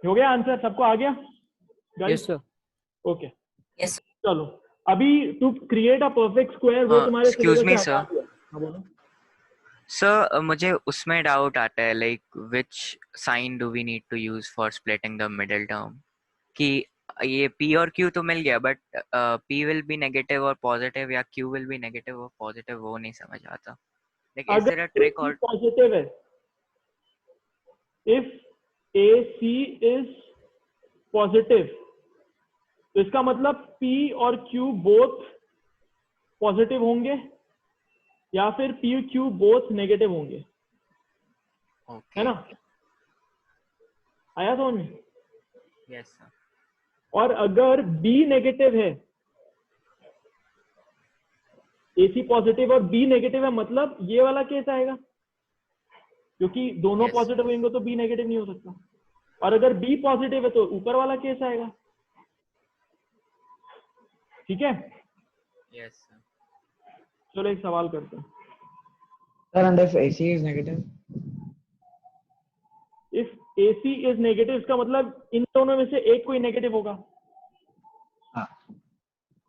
हो गया आंसर? सबको आ गया? Yes, sir. ओके. Yes. चलो अभी to create a perfect square, वो तुम्हारे Excuse syllabus me, से हटा sir. दिया. हाँ बोलो. सर मुझे उसमें डाउट आता है, like which sign do we need to use for splitting the middle term. कि ये p और q तो मिल गया, but p will be negative और पॉजिटिव या q विल बी नेगेटिव और पॉजिटिव, वो नहीं समझ आता. Like is there a trick और पॉजिटिव है, इफ AC इज पॉजिटिव, तो इसका मतलब P और Q बोथ पॉजिटिव होंगे या फिर P Q बोथ नेगेटिव होंगे, है ना? आया समझ में? Yes sir. और अगर B नेगेटिव है, AC पॉजिटिव और B नेगेटिव है, मतलब ये वाला केस आएगा, क्योंकि दोनों पॉजिटिव होंगे तो B नेगेटिव नहीं हो सकता. और अगर B पॉजिटिव है तो ऊपर वाला केस आएगा. ठीक है? Yes sir. चलो एक सवाल करते हैं. Sir, and if AC is negative? If AC is negative, इसका मतलब इन दोनों में से एक कोई नेगेटिव होगा. हाँ.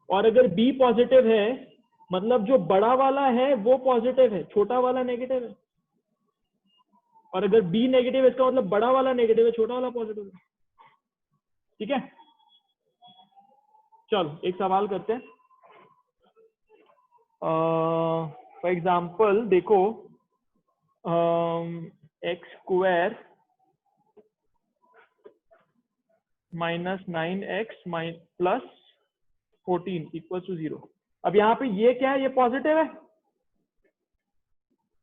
और अगर B पॉजिटिव है, मतलब जो बड़ा वाला है वो पॉजिटिव है, छोटा वाला नेगेटिव है. और अगर B नेगेटिव है, इसका मतलब बड़ा वाला नेगेटिव है, छोटा वाला पॉजिटिव है. ठीक है, चलो एक सवाल करते हैं. फॉर एग्जाम्पल देखो, x square -9x plus 14 equal to 0. अब यहाँ पे ये क्या है? ये पॉजिटिव है.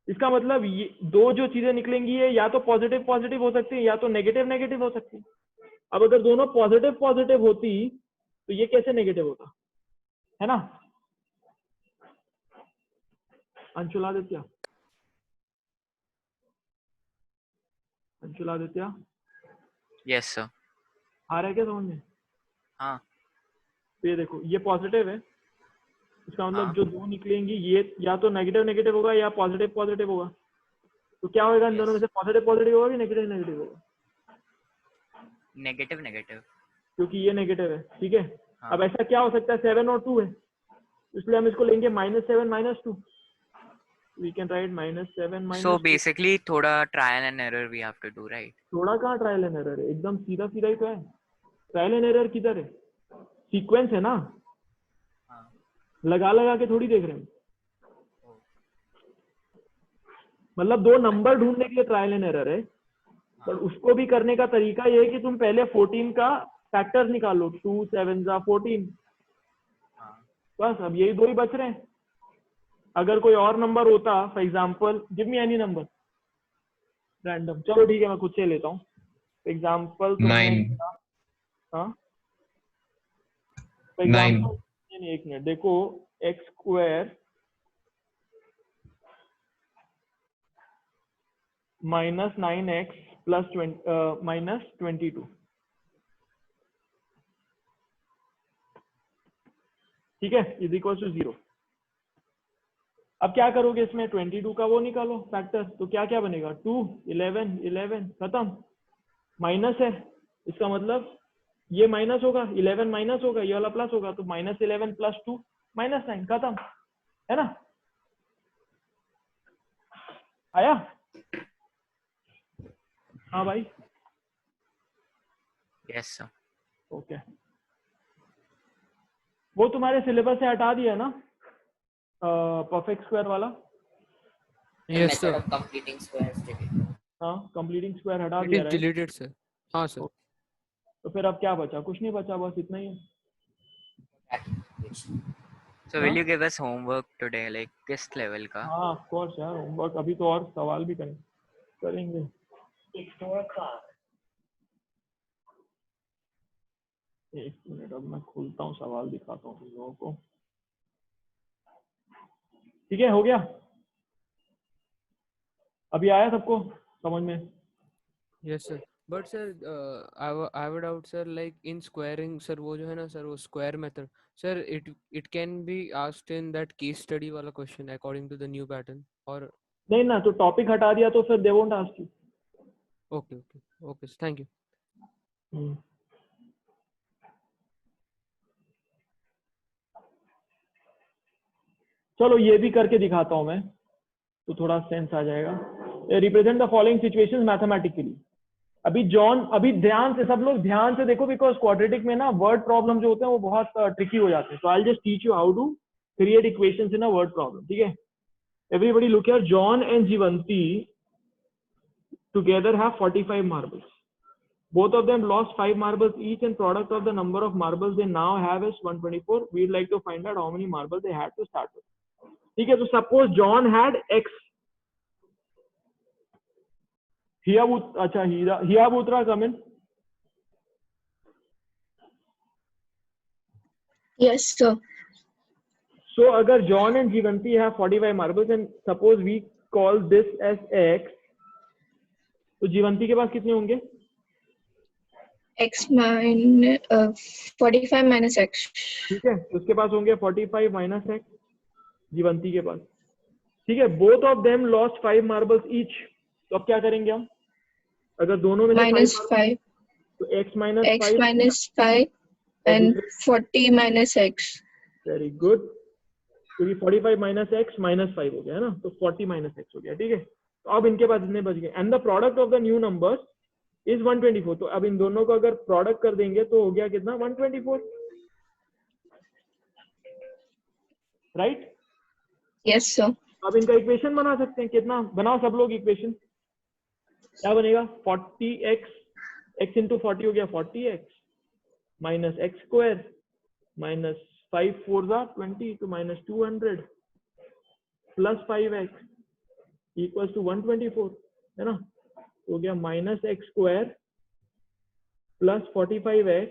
इसका मतलब ये दो जो चीजें निकलेंगी ये या तो पॉजिटिव पॉजिटिव हो सकती है या तो नेगेटिव नेगेटिव हो सकती है. अब अगर दोनों पॉजिटिव पॉजिटिव होती तो ये कैसे नेगेटिव होता, है ना? अंशुलादित्य, अंशुलादित्य, यस सर. आ रहा है क्या समझ में? हाँ. तो ये देखो, ये पॉजिटिव है, इसका मतलब हाँ. जो दो निकलेंगी ये या तो नेगेटिव नेगेटिव होगा या पॉजिटिव पॉजिटिव होगा. तो क्या होगा इन दोनों में से? पॉजिटिव पॉजिटिव होगा कि नेगेटिव नेगेटिव होगा? नेगेटिव नेगेटिव, क्योंकि ये नेगेटिव है. ठीक है. हाँ. अब ऐसा क्या हो सकता है? 7 और 2 है, इसलिए हम इसको लेंगे -7 -2. We can write -7 so -2. basically थोड़ा trial and error we have to do, right? थोड़ा कहाँ ट्रायल एंड एरर है, एकदम सीधा सीधा ही तो है. ट्रायल एंड एरर किधर है? सीक्वेंस है ना, लगा लगा के थोड़ी देख रहे हैं. मतलब दो नंबर ढूंढने के लिए ट्रायल एंड एरर है, पर उसको भी करने का तरीका ये है कि तुम पहले 14 का फैक्टर्स निकालो, 2 7 14, बस अब यही दो ही बच रहे हैं। अगर कोई और नंबर होता, for example give me any number random, चलो ठीक है मैं खुद से लेता हूँ एग्जाम्पल। तुमने 9 हाँ फॉर एग्जाम्पल, एक मिनट देखो, x square minus 9x plus minus 22, ठीक है, इज इक्वल टू 0। अब क्या करोगे इसमें, 22 का वो निकालो फैक्टर, तो क्या क्या बनेगा, 2 11 11 खत्म, माइनस है, इसका मतलब ये माइनस होगा, 11 माइनस होगा, ये वाला प्लस होगा, तो माइनस 11 प्लस 2 माइनस 9, खत्म, है ना? आया? हाँ भाई, यस सर। ओके, वो तुम्हारे सिलेबस से हटा दिया ना परफेक्ट स्क्वायर वाला? Yes sir, completing square. हाँ, कंप्लीटिंग स्क्वायर हटा इट दिया, इज राइट? Deleted sir. हाँ सर। तो फिर अब क्या बचा, कुछ नहीं बचा, बस इतना ही है। So will you give us homework today, like किस लेवल का? हाँ ऑफ कोर्स यार, होमवर्क अभी तो और सवाल भी करेंगे। एक मिनट, अब मैं खोलता हूँ सवाल, दिखाता हूँ तुम लोगों को। ठीक है, हो गया? अभी आया सबको समझ में? Yes sir, but sir I would doubt sir, like in squaring sir, वो जो है ना सर, वो square method sir, it can be asked in that case study वाला question according to the new pattern, और नहीं ना, तो टॉपिक हटा दिया तो फिर they won't ask you. Okay okay okay, thank you. चलो ये भी करके दिखाता हूं मैं, तो थोड़ा सेंस आ जाएगा। Represent the following situations mathematically. अभी जॉन, अभी ध्यान से सब लोग ध्यान से देखो, बिकॉज क्वाड्रेटिक में ना वर्ड प्रॉब्लम जो होते हैं वो बहुत ट्रिकी हो जाते हैं। So I will just teach you how to create equations in a word problem, ठीक है? Everybody look here, John and Jeevanti together have 45 marbles. Both of them lost 5 marbles each, and product of the number of marbles they now have is 124. We'd like to find out how many marbles they had to start with. ठीक है, तो suppose John had X. अच्छा हिया बुत्रा come in. Yes, sir. So अगर John and Jivanti have 45 marbles and suppose we call this as X, तो जीवंती के पास कितने होंगे? X minus 45 minus X. ठीक है, उसके पास होंगे 45 माइनस X जीवंती के पास, ठीक है? Both of them lost 5 marbles each. तो अब क्या करेंगे हम, अगर दोनों में minus 5, तो X minus 5 and 40 minus X. Very good, क्योंकि 45 माइनस X माइनस 5 हो गया है ना, तो 40 माइनस X हो गया, ठीक है? तो अब इनके पास इतने बच गए, and the product of the new numbers is 124। तो अब इन दोनों को अगर प्रोडक्ट कर देंगे तो हो गया कितना, 124, राइट? Yes, sir. अब इनका इक्वेशन बना सकते हैं, कितना बनाओ सब लोग इक्वेशन, क्या बनेगा, 40x, x इंटू 40 हो गया 40x minus x square minus 5 4 20, तो minus 200 plus 5x equals to 124, है ना? हो गया minus x square plus 45x,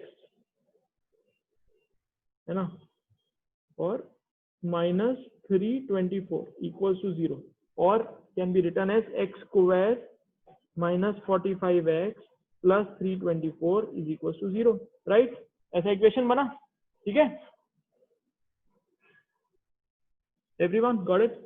है ना, और माइनस 324 इक्वल्स टू 0, और can be written as x square minus 45x plus 324 is equals to 0, right? ऐसा इक्वेशन बना, ठीक है? Everyone got it?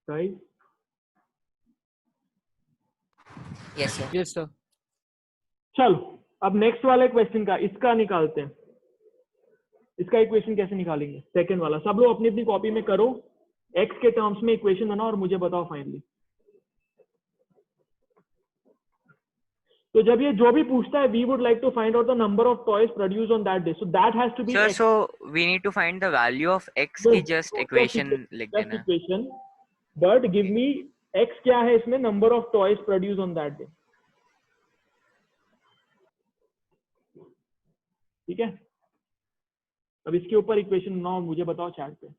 Right? Yes, sir. Yes sir. चलो अब नेक्स्ट वाले क्वेश्चन का, इसका निकालते हैं। इसका इक्वेशन कैसे निकालेंगे, सेकंड वाला। सब लोग अपनी अपनी कॉपी में करो, एक्स के टर्म्स में इक्वेशन बनाओ और मुझे बताओ फाइनली। तो जब ये जो भी पूछता है, we would like to find out the number of toys produced on that day, so that has to be Sir, x. so we need to find the value of x No, की just equation लिख just देना. equation, but give me x क्या है इसमें, number of toys produced on that day. ठीक है, अब इसके ऊपर इक्वेशन बनाओ, मुझे बताओ चैट पे.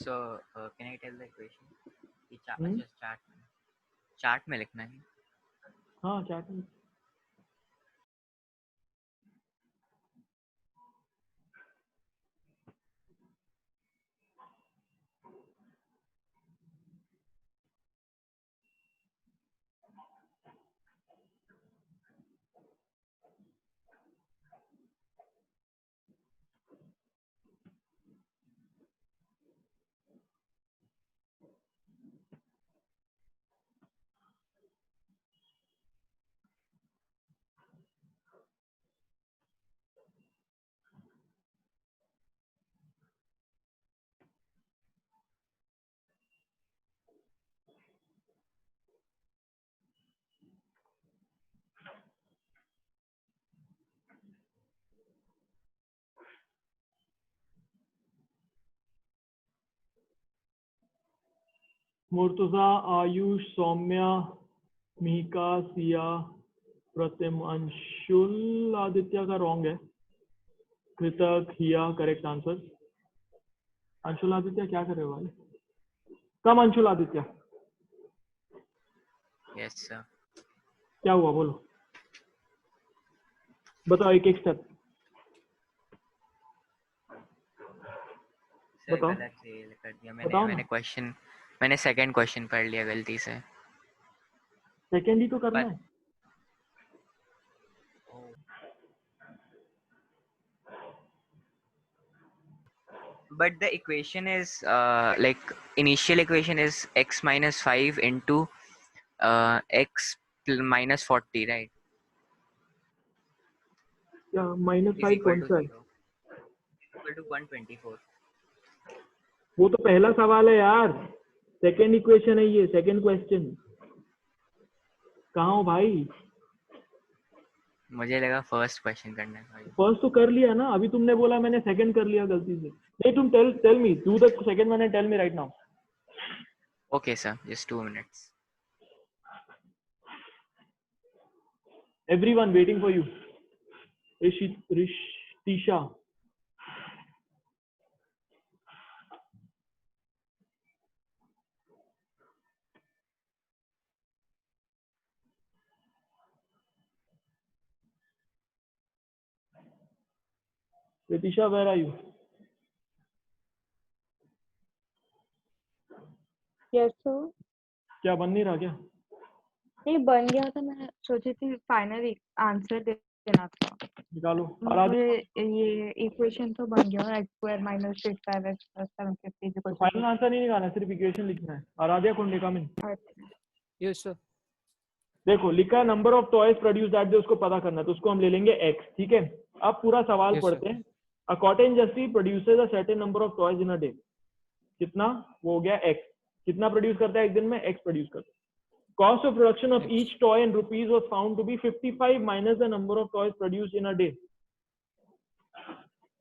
So can I tell the equation? कि just chart में लिखना है. हाँ चैट में. मुर्तजा, आयुष, सौम्या, मिहिका, सिया, प्रतिम, अंशुल, आदित्य का रॉन्ग है. कृतक, हिया करेक्ट आंसर. अंशुल आदित्य क्या कर रहे हो भाई? कम अंशुल आदित्य. Yes sir. क्या हुआ बोलो, बताओ एक एक स्टेप Sir बताओ. गलत से कर दिया बताओ मैंने ना. क्वेश्चन, मैंने सेकंड क्वेश्चन पढ़ लिया गलती से. सेकेंड ही तो करना है. But the equation is like initial equation is x minus 5 into x minus 40, right? क्या माइनस Is 5 equal कौन to सा है? 0. Equal to 124. वो तो पहला सवाल है यार, सेकेंड इक्वेशन है ये, सेकेंड क्वेश्चन. कहाँ हो भाई? मुझे लगा फर्स्ट क्वेश्चन करना है भाई. फर्स्ट तो कर लिया ना, अभी तुमने बोला मैंने सेकंड कर लिया गलती से. नहीं तुम tell me, do the second one and tell me right now. Okay sir, just 2 minutes. Everyone waiting for you. Ristisha. Ritisha, where are you? Yes sir. क्या बन नहीं रहा क्या? नहीं बन गया था, मैं सोची थी फाइनल आंसर देना था. निकालो. मुझे ये इक्वेशन तो बन गया, x square minus 6x plus 750 equal to final answer नहीं निकालना, सिर्फ इक्वेशन लिखना है. आराध्या कुंडे का मिन. Yes sir. देखो लिखा number of toys produce that day, उसको पता करना है, तो उसको हम ले लेंगे x. ठीक है, अब पूरा सवाल पढ़ते हैं. अ cotton industry produces a certain number of toys in a day. कितना? वो हो गया x. कितना प्रोड्यूस करता है एक दिन में? x प्रोड्यूस करता है. Cost of production of each toy in rupees was found to be 55 minus the number of toys produced in a day.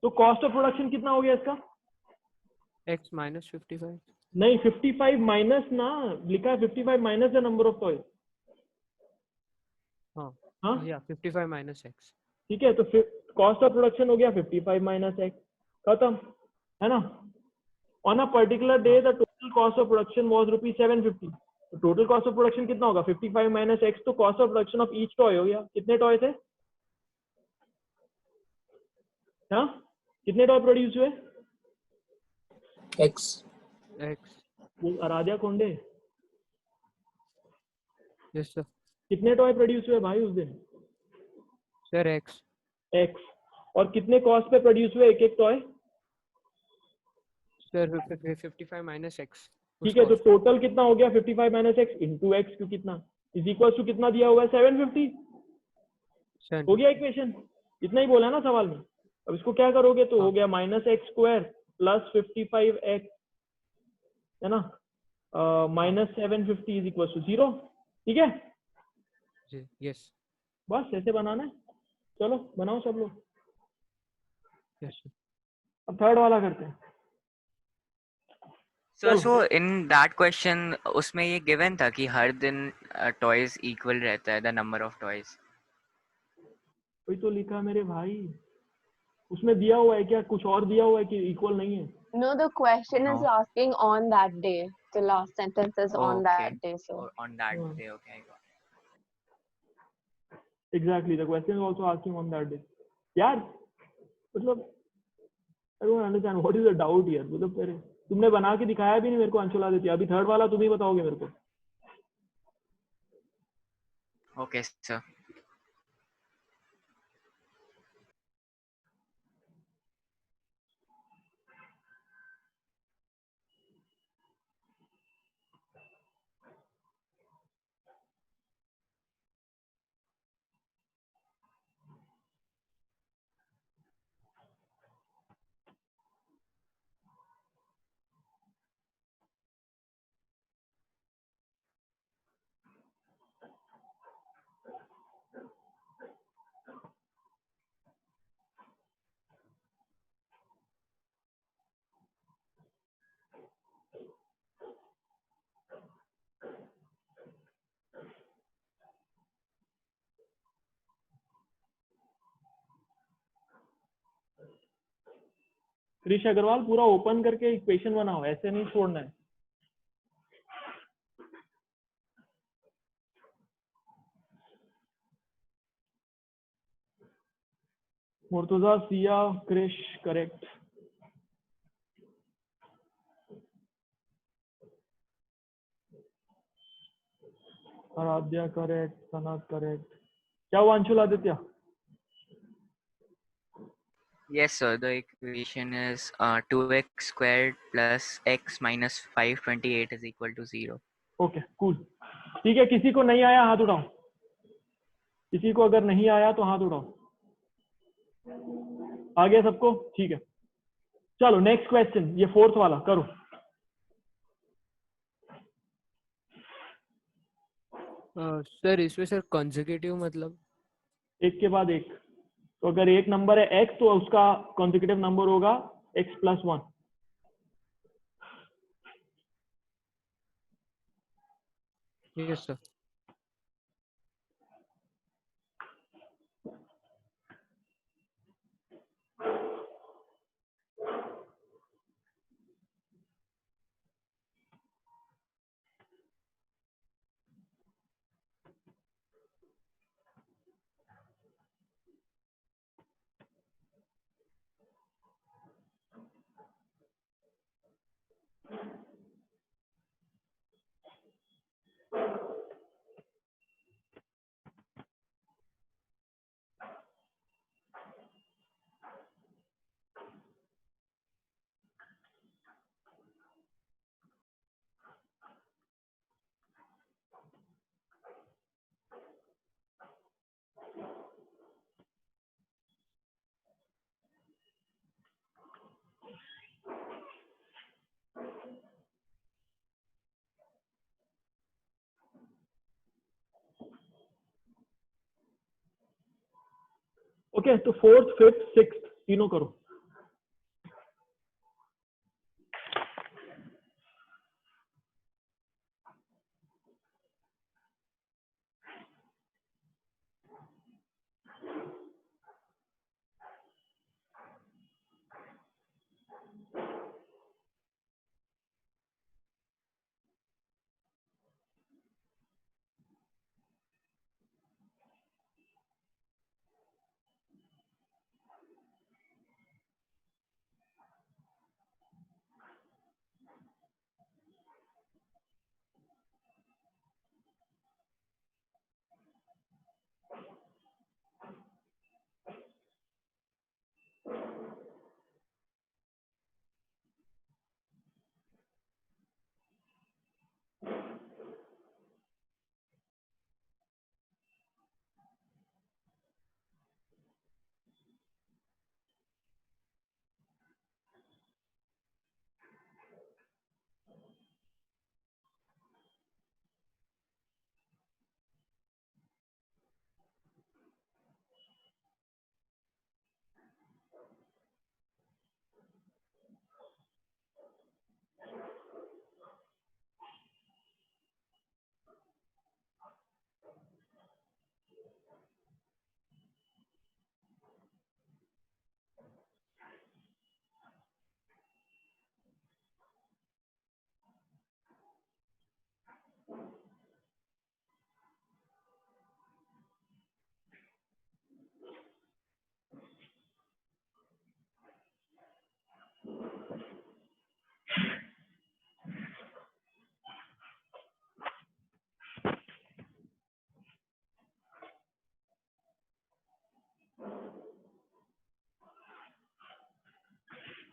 तो cost of production कितना हो गया इसका? x minus 55. नहीं 55 माइनस ना, लिखा है 55 minus the number of toys. हाँ. हाँ Yeah, 55 minus x. ठीक है, तो फिर कॉस्ट ऑफ प्रोडक्शन हो गया 55 माइनस एक्स, खत्म, है ना। On a particular day the total cost of production was ₹750। तो टोटल कॉस्ट ऑफ प्रोडक्शन कितना होगा 55 माइनस एक्स, तो cost of production of each toy हो गया। कितने टॉय थे, हाँ कितने टॉय प्रोड्यूस हुए? X. वो आराध्या कोंडे, Yes sir. कितने टॉय प्रोड्यूस हुए भाई उस दिन? Sir, x. एक्स। और कितने कॉस्ट पे प्रोड्यूस हुए एक एक टॉय? Sir, 55 minus x. ठीक है, तो टोटल कितना हो गया 55 माइनस एक्स इंटू एक्स, क्यों कितना इज इक्वल टू कितना दिया हुआ है 750। हो गया इक्वेशन, इतना ही बोला है ना सवाल में। अब इसको क्या करोगे, तो हो गया minus x square plus 55 x, है ना, माइनस 750 इज इक्वल टू 0। ठीक है, Yes. बस ऐसे बनाना है। चलो बनाओ सब लोग। Yes sir. अब थर्ड वाला करते हैं। So in that question उसमें ये given था कि हर दिन toys equal रहता है, the number of toys. वही तो लिखा मेरे भाई, उसमें दिया हुआ है क्या, कुछ और दिया हुआ है कि इक्वल नहीं है? No, the question is No. asking on that day. The last sentence is on that day. So Or on that day, okay. I got it. Exactly, the question is also asking on that day. यार मतलब I don't understand what is the doubt here। मतलब तेरे तुमने बना के दिखाया भी नहीं मेरे को अंशुला देती। अभी थर्ड वाला तुम ही बताओगे मेरे को। Okay, sir. क्रिश अग्रवाल पूरा ओपन करके इक्वेशन बनाओ, ऐसे नहीं छोड़ना है। Murtaza, Siya, Krish correct. Aaradhya correct, Sanat correct. क्या हुआ Anshuladitya? Yes, sir. The equation is 2x squared plus x minus 528 is equal to 0. Okay cool, ठीक है। किसी को नहीं आया हाथ उठाओ, किसी को अगर नहीं आया तो हाथ उठाओ। आ गया सबको, ठीक है। चलो नेक्स्ट क्वेश्चन, ये फोर्थ वाला करो। सर इसमें सर consecutive मतलब एक के बाद एक, तो अगर एक नंबर है x तो उसका कॉन्जिक्यूटिव नंबर होगा x plus 1। Yes sir. Okay, तो फोर्थ फिफ्थ सिक्स्थ तीनों करो।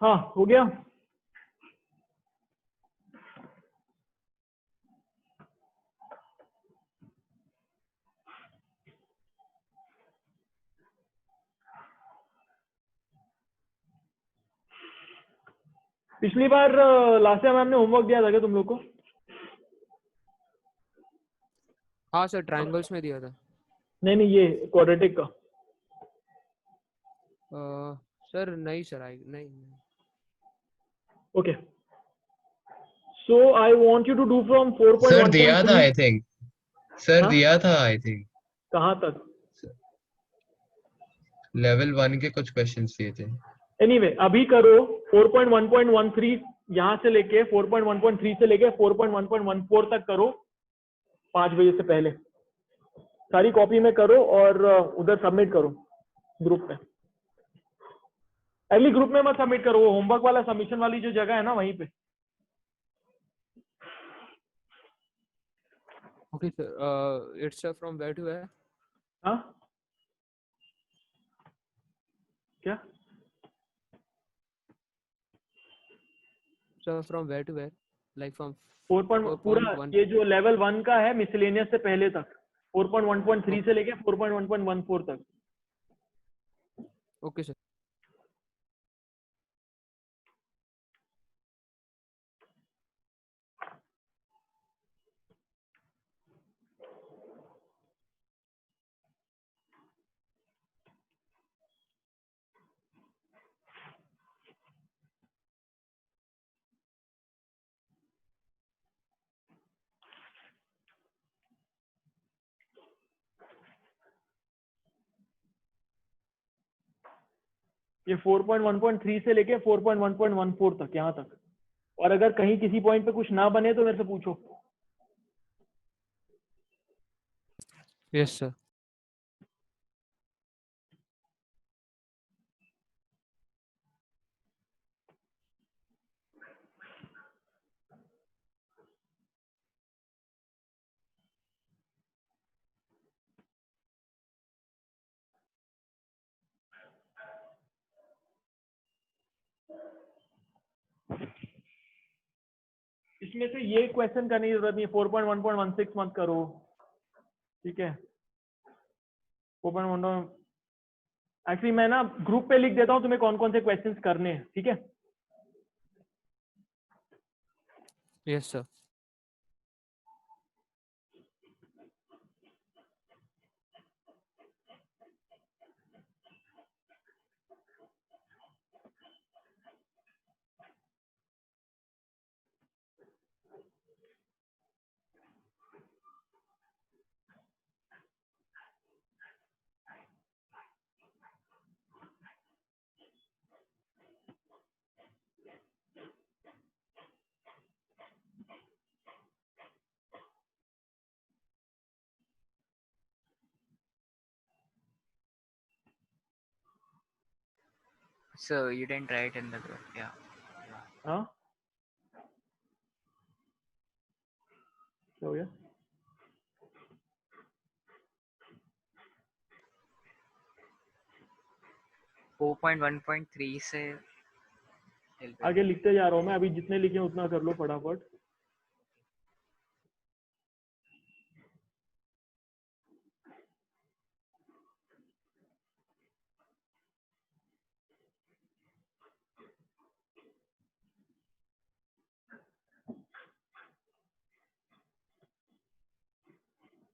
हाँ हो गया। पिछली बार लास्ट मैम ने होमवर्क दिया था क्या तुम लोग को? हाँ सर, ट्रायंगल्स में दिया था। नहीं ये क्वाड्रेटिक का। सर नहीं सर, नहीं। Okay, so I want you to do from 4.1.3। Sir दिया था आई थिंक, सर हाँ? दिया था आई थिंक, कहाँ तक? लेवल 1 के कुछ क्वेश्चंस दिए थे। एनीवे अभी करो 4.1.13 यहाँ से लेके 4.1.3 से लेके 4.1.14 तक करो 5 बजे से पहले। सारी कॉपी में करो और उधर सबमिट करो ग्रुप में। अगली ग्रुप में मत सबमिट करो, वो होमवर्क वाला सबमिशन वाली जो जगह है ना वहीं पे। Okay sir, it's from where to where? हाँ क्या sir from where to where, like from 4. पूरा 4.1? ये जो लेवल 1 का है मिसलेनियस से पहले तक 4.1.3 से लेके 4.1.14 तक। Okay sir. ये 4.1.3 से लेके 4.1.14 तक, यहाँ तक। और अगर कहीं किसी पॉइंट पे कुछ ना बने तो मेरे से पूछो। Yes sir. इसमें से ये क्वेश्चन करने की जरूरत नहीं है। 4.1.16 मत करो, ठीक है? 4.1 एक्चुअली मैं ना ग्रुप पे लिख देता हूँ तुम्हें कौन कौन से क्वेश्चंस करने हैं, ठीक है? Yes sir. So you didn't write in the group, yeah. हाँ क्या हो गया? 4.1.3 से आगे लिखते जा रहा हूँ मैं, अभी जितने लिखे हैं उतना कर लो फटाफट।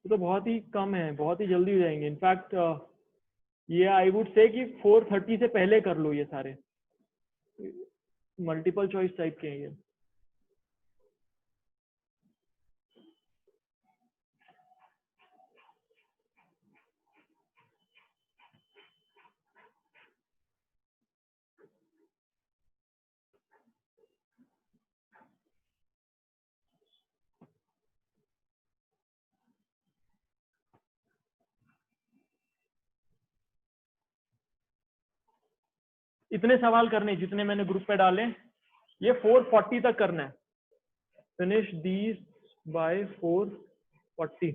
तो बहुत ही कम है, बहुत ही जल्दी हो जाएंगे। इनफैक्ट ये आई वुड से कि 4:30 से पहले कर लो ये सारे। मल्टीपल चॉइस टाइप के हैं ये। इतने सवाल करने जितने मैंने ग्रुप पे डाले, ये 4:40 तक करना है। फिनिश दीज बाय 4:40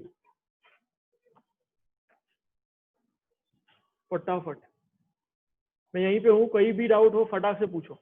फटाफट। मैं यहीं पे हूँ, कोई भी डाउट हो फटाक से पूछो।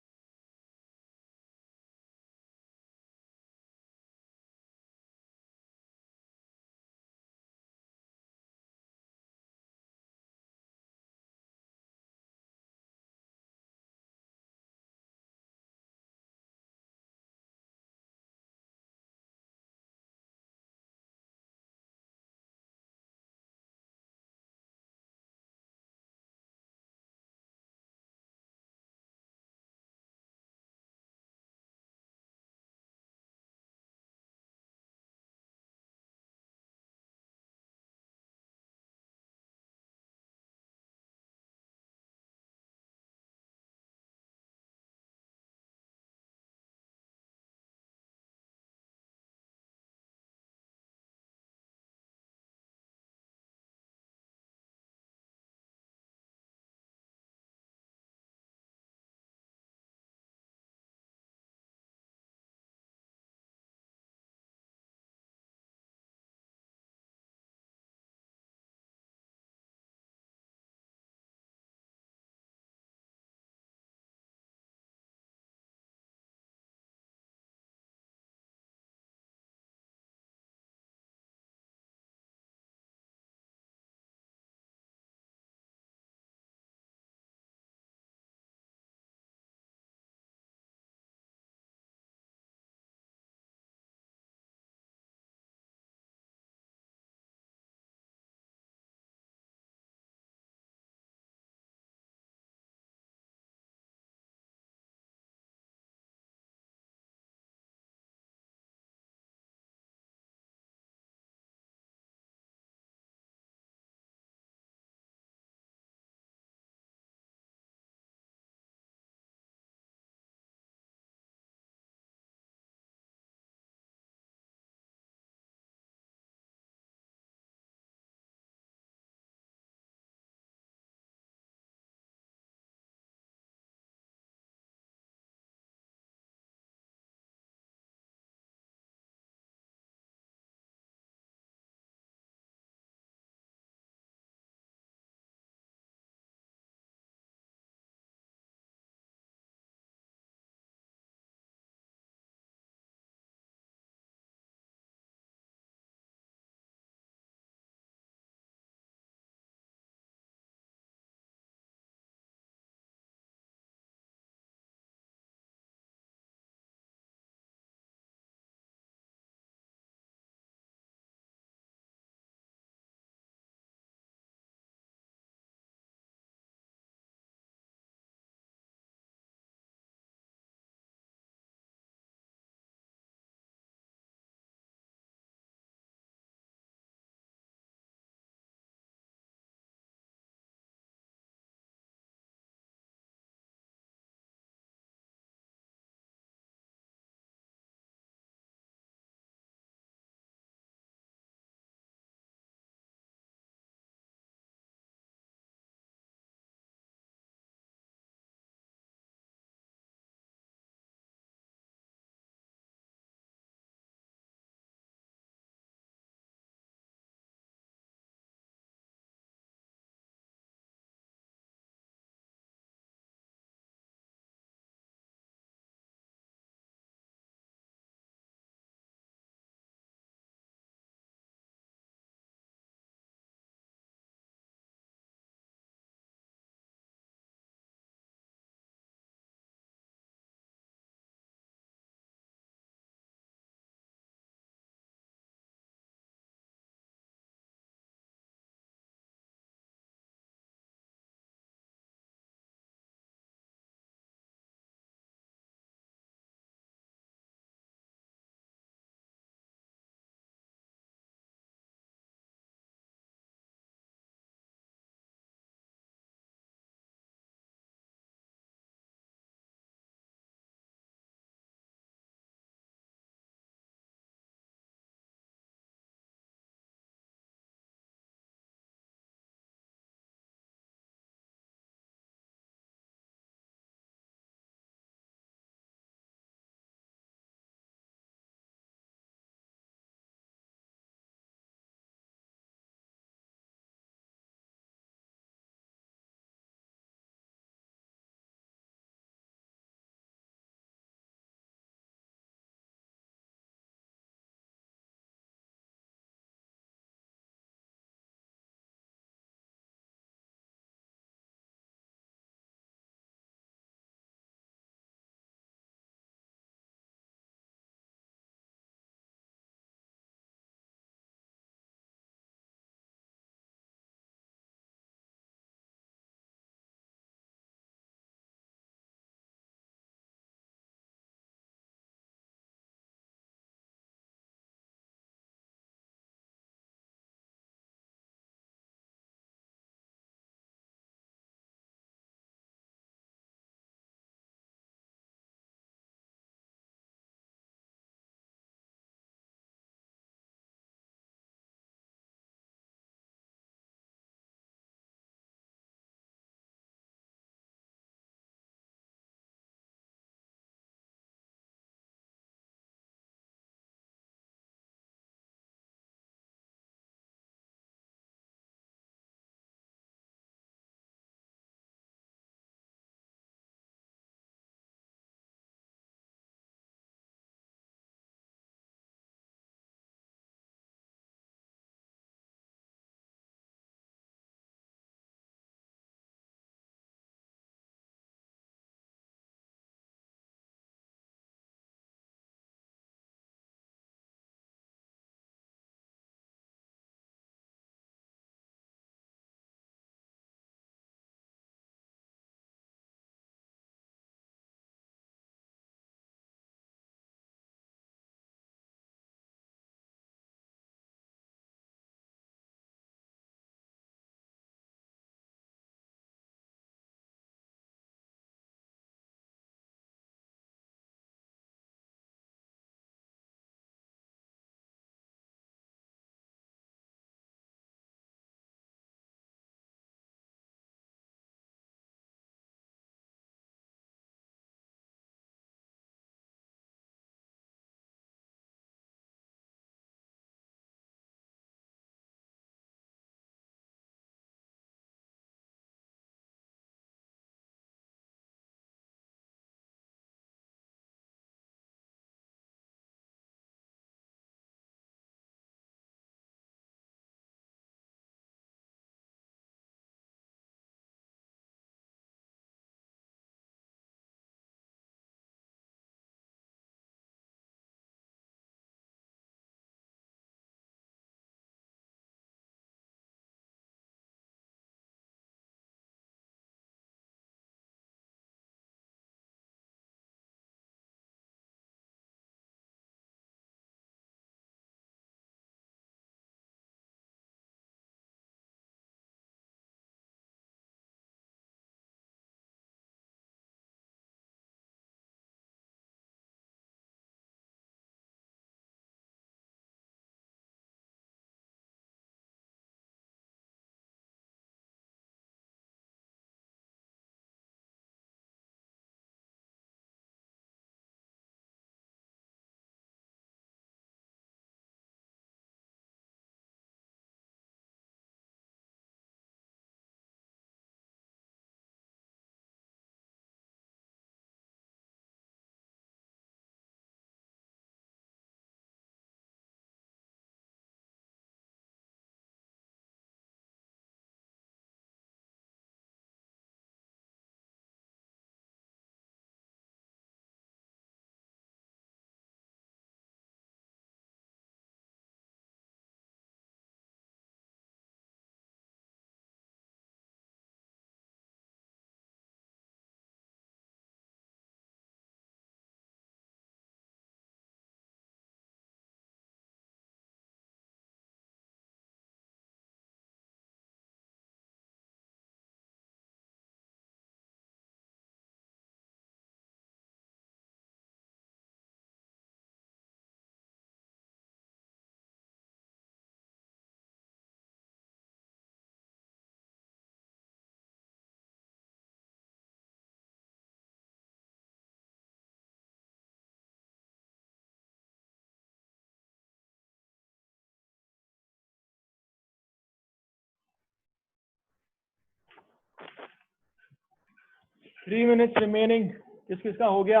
3 minutes remaining. किस किसका हो गया?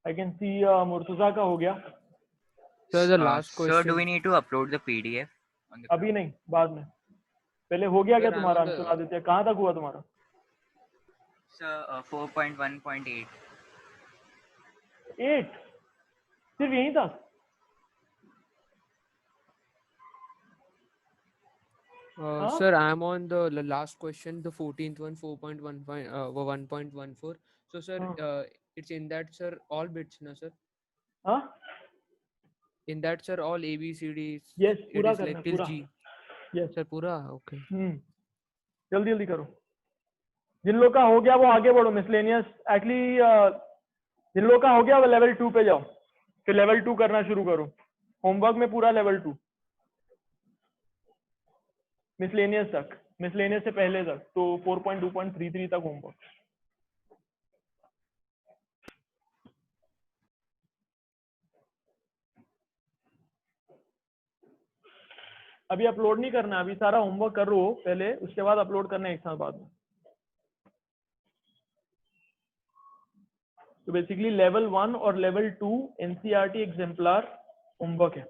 I can see मुर्तजा का हो गया. Sir, the last Sir, do question. we need to upload the PDF on the अभी नहीं, बाद में. पहले हो गया क्या Sir, I'm तुम्हारा on आंसर the आदित्य? कहाँ तक हुआ तुम्हारा? Sir, 4.1.8. 8. सिर्फ यहीं तक? हाँ? Sir, I'm on the last question, the 14th one, 1.14. So, sir, हाँ. it's in that, sir, all bits, na, sir? हाँ? In that, sir, all A, B, C, D, Yes, it पूरा is करना like है, till पूरा. G. Yes. Sir, pura? Okay. जल्दी जल्दी करो. जिन लोग का हो गया वो आगे बढ़ो. मिसलेनियस एक्चुअली जिन लोग का हो गया वो लेवल 2 पे जाओ. फिर लेवल 2 करना शुरू करो. होमवर्क में पूरा लेवल 2. मिसलेनियस तक. मिसलेनियस से पहले तक तो 4.2.33 तक होमवर्क. अभी अपलोड नहीं करना. अभी सारा होमवर्क करो पहले, उसके बाद अपलोड करना है एक साथ बाद में. तो बेसिकली लेवल 1 और लेवल 2 एनसीईआरटी एग्जाम्पलर होमवर्क है.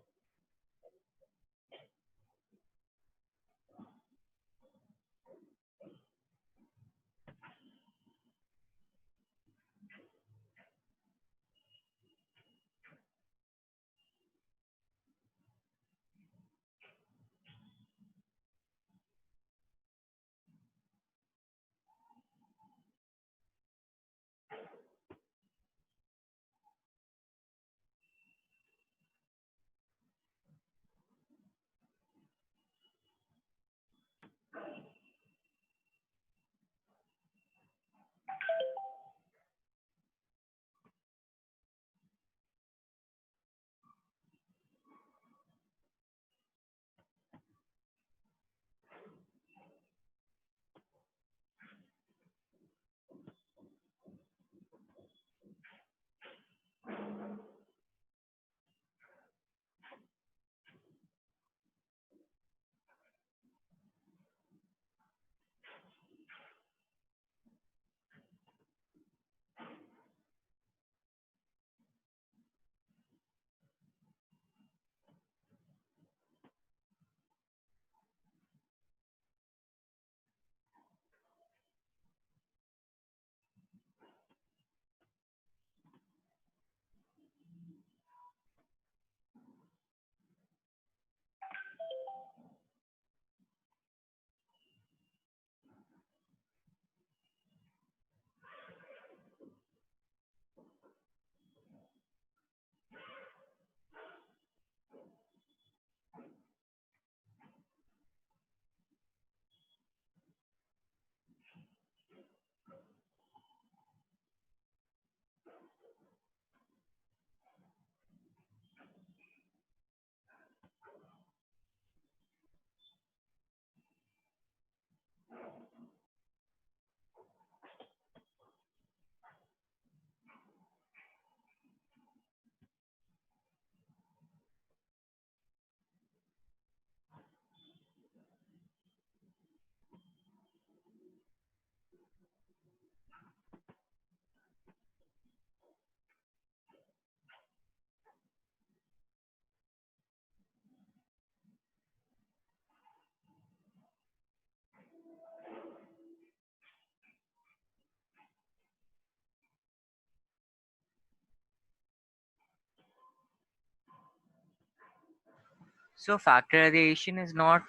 So factorization is not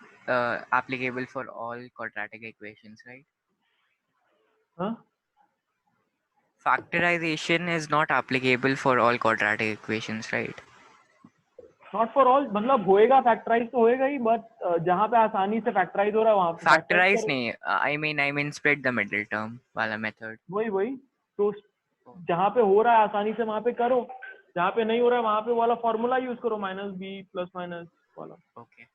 applicable for all quadratic equations, right? हाँ? Factorization is not applicable for all quadratic equations, right? Not for all. मतलब होएगा, फैक्टराइज तो होएगा ही, बट जहाँ पे आसानी से फैक्टराइज हो रहा है वहां पे फैक्टराइज Factorize करो. नहीं, I mean split the middle term वाला method. वही वही तो जहाँ पे हो रहा है आसानी से वहां पे करो. जहाँ पे नहीं हो रहा है वहां पे वाला फॉर्मूला यूज करो, माइनस बी प्लस माइनस वाला. Okay.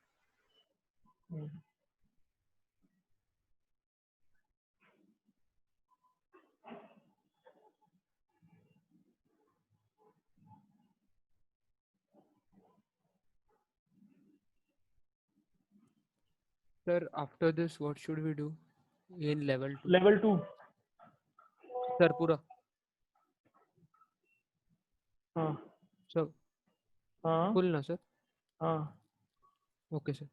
Sir, after this, what should we do? in level 2 level 2. sir पूरा हाँ सब हाँ full ना sir हाँ okay sir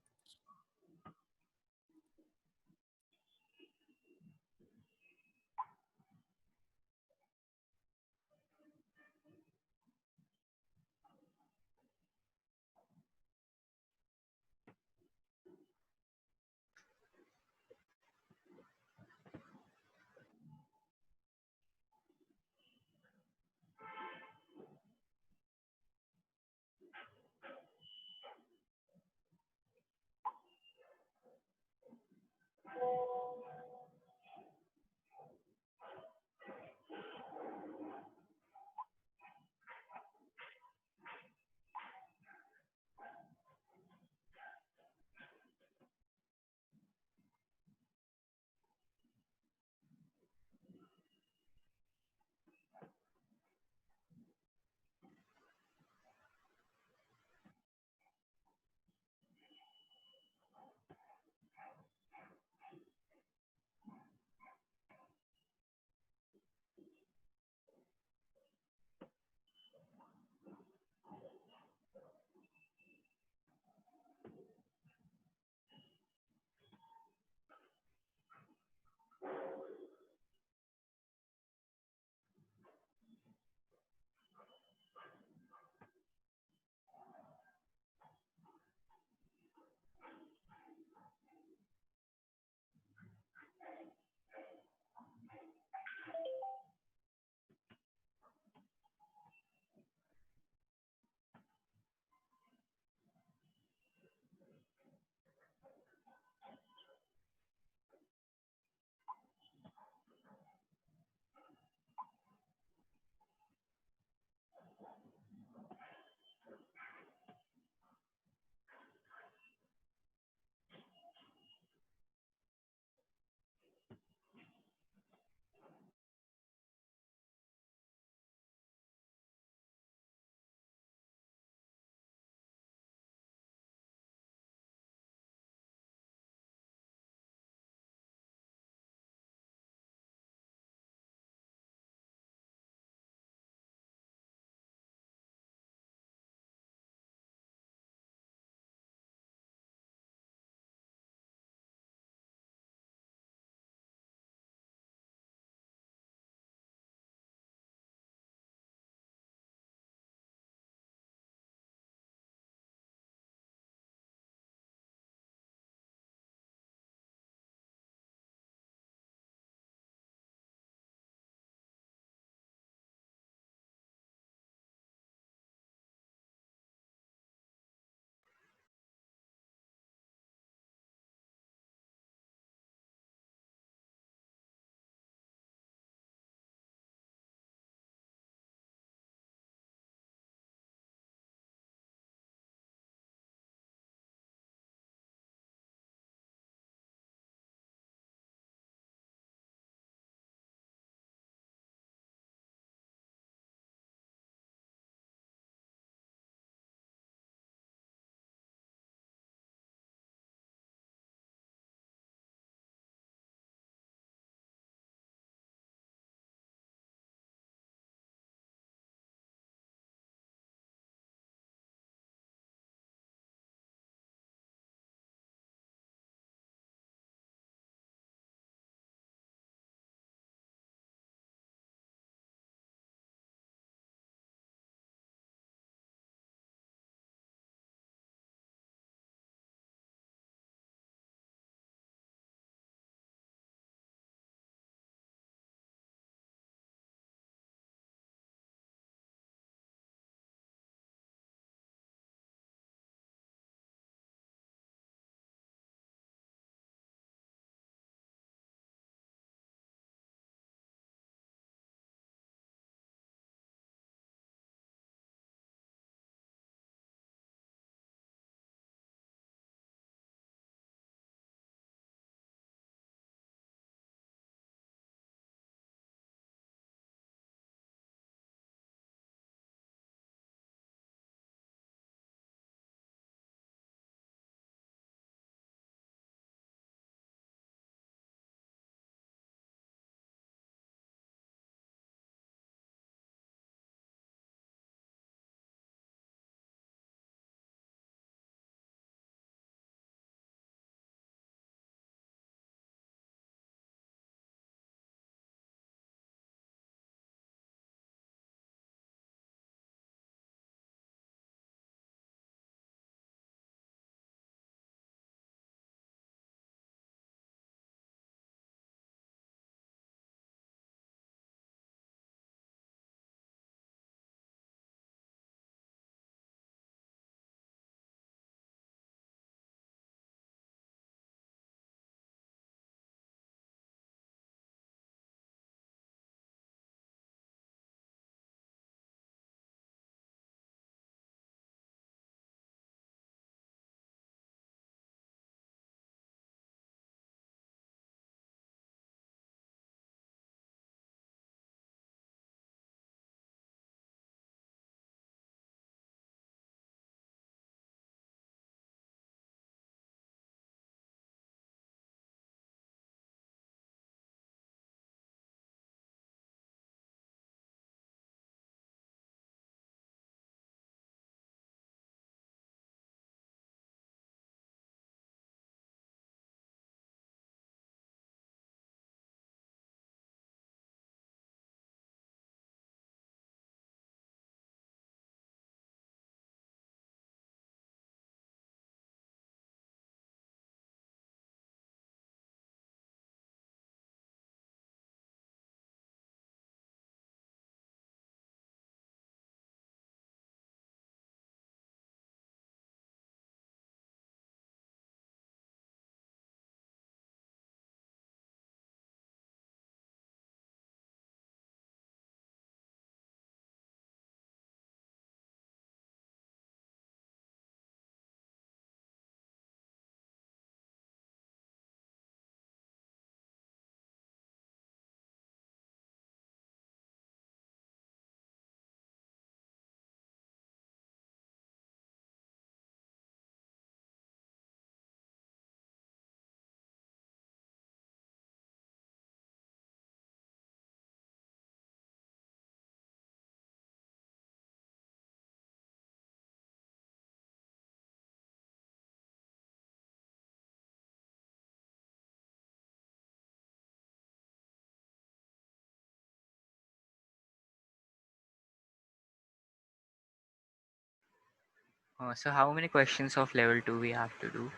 So how many questions of level 2 we have to do?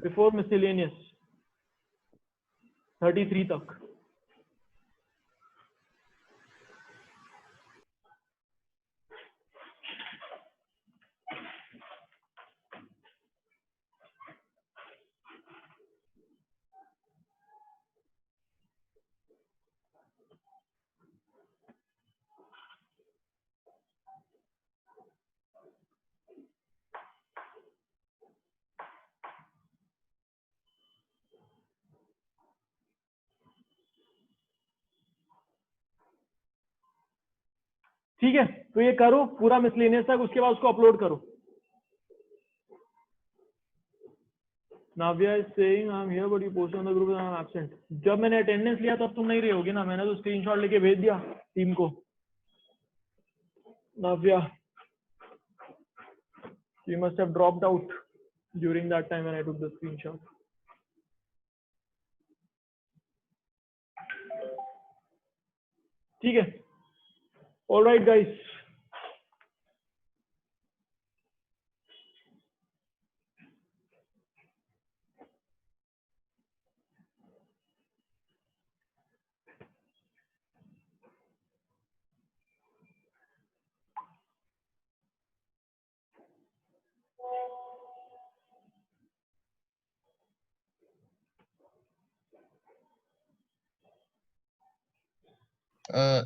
Before miscellaneous 33 तक. ठीक है, तो ये करो पूरा मिसलेनियस तक, उसके बाद उसको अपलोड करो. Navya is saying I'm here but you posted on the group that I'm absent. जब मैंने अटेंडेंस लिया तब तुम नहीं रही होगी ना, मैंने तो स्क्रीनशॉट लेके भेज दिया टीम को. Navya, you must have dropped out during that time when I took the screenshot. ठीक है. All right guys.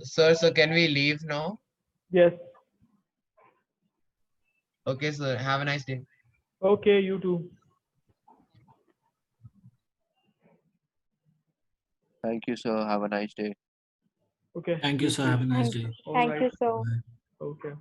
Sir, so can we leave now? Yes. Okay, sir. Have a nice day. Okay, you too. Thank you, sir. Have a nice day. Okay. Thank you, sir. Have a nice day. All Thank right. you so. Okay.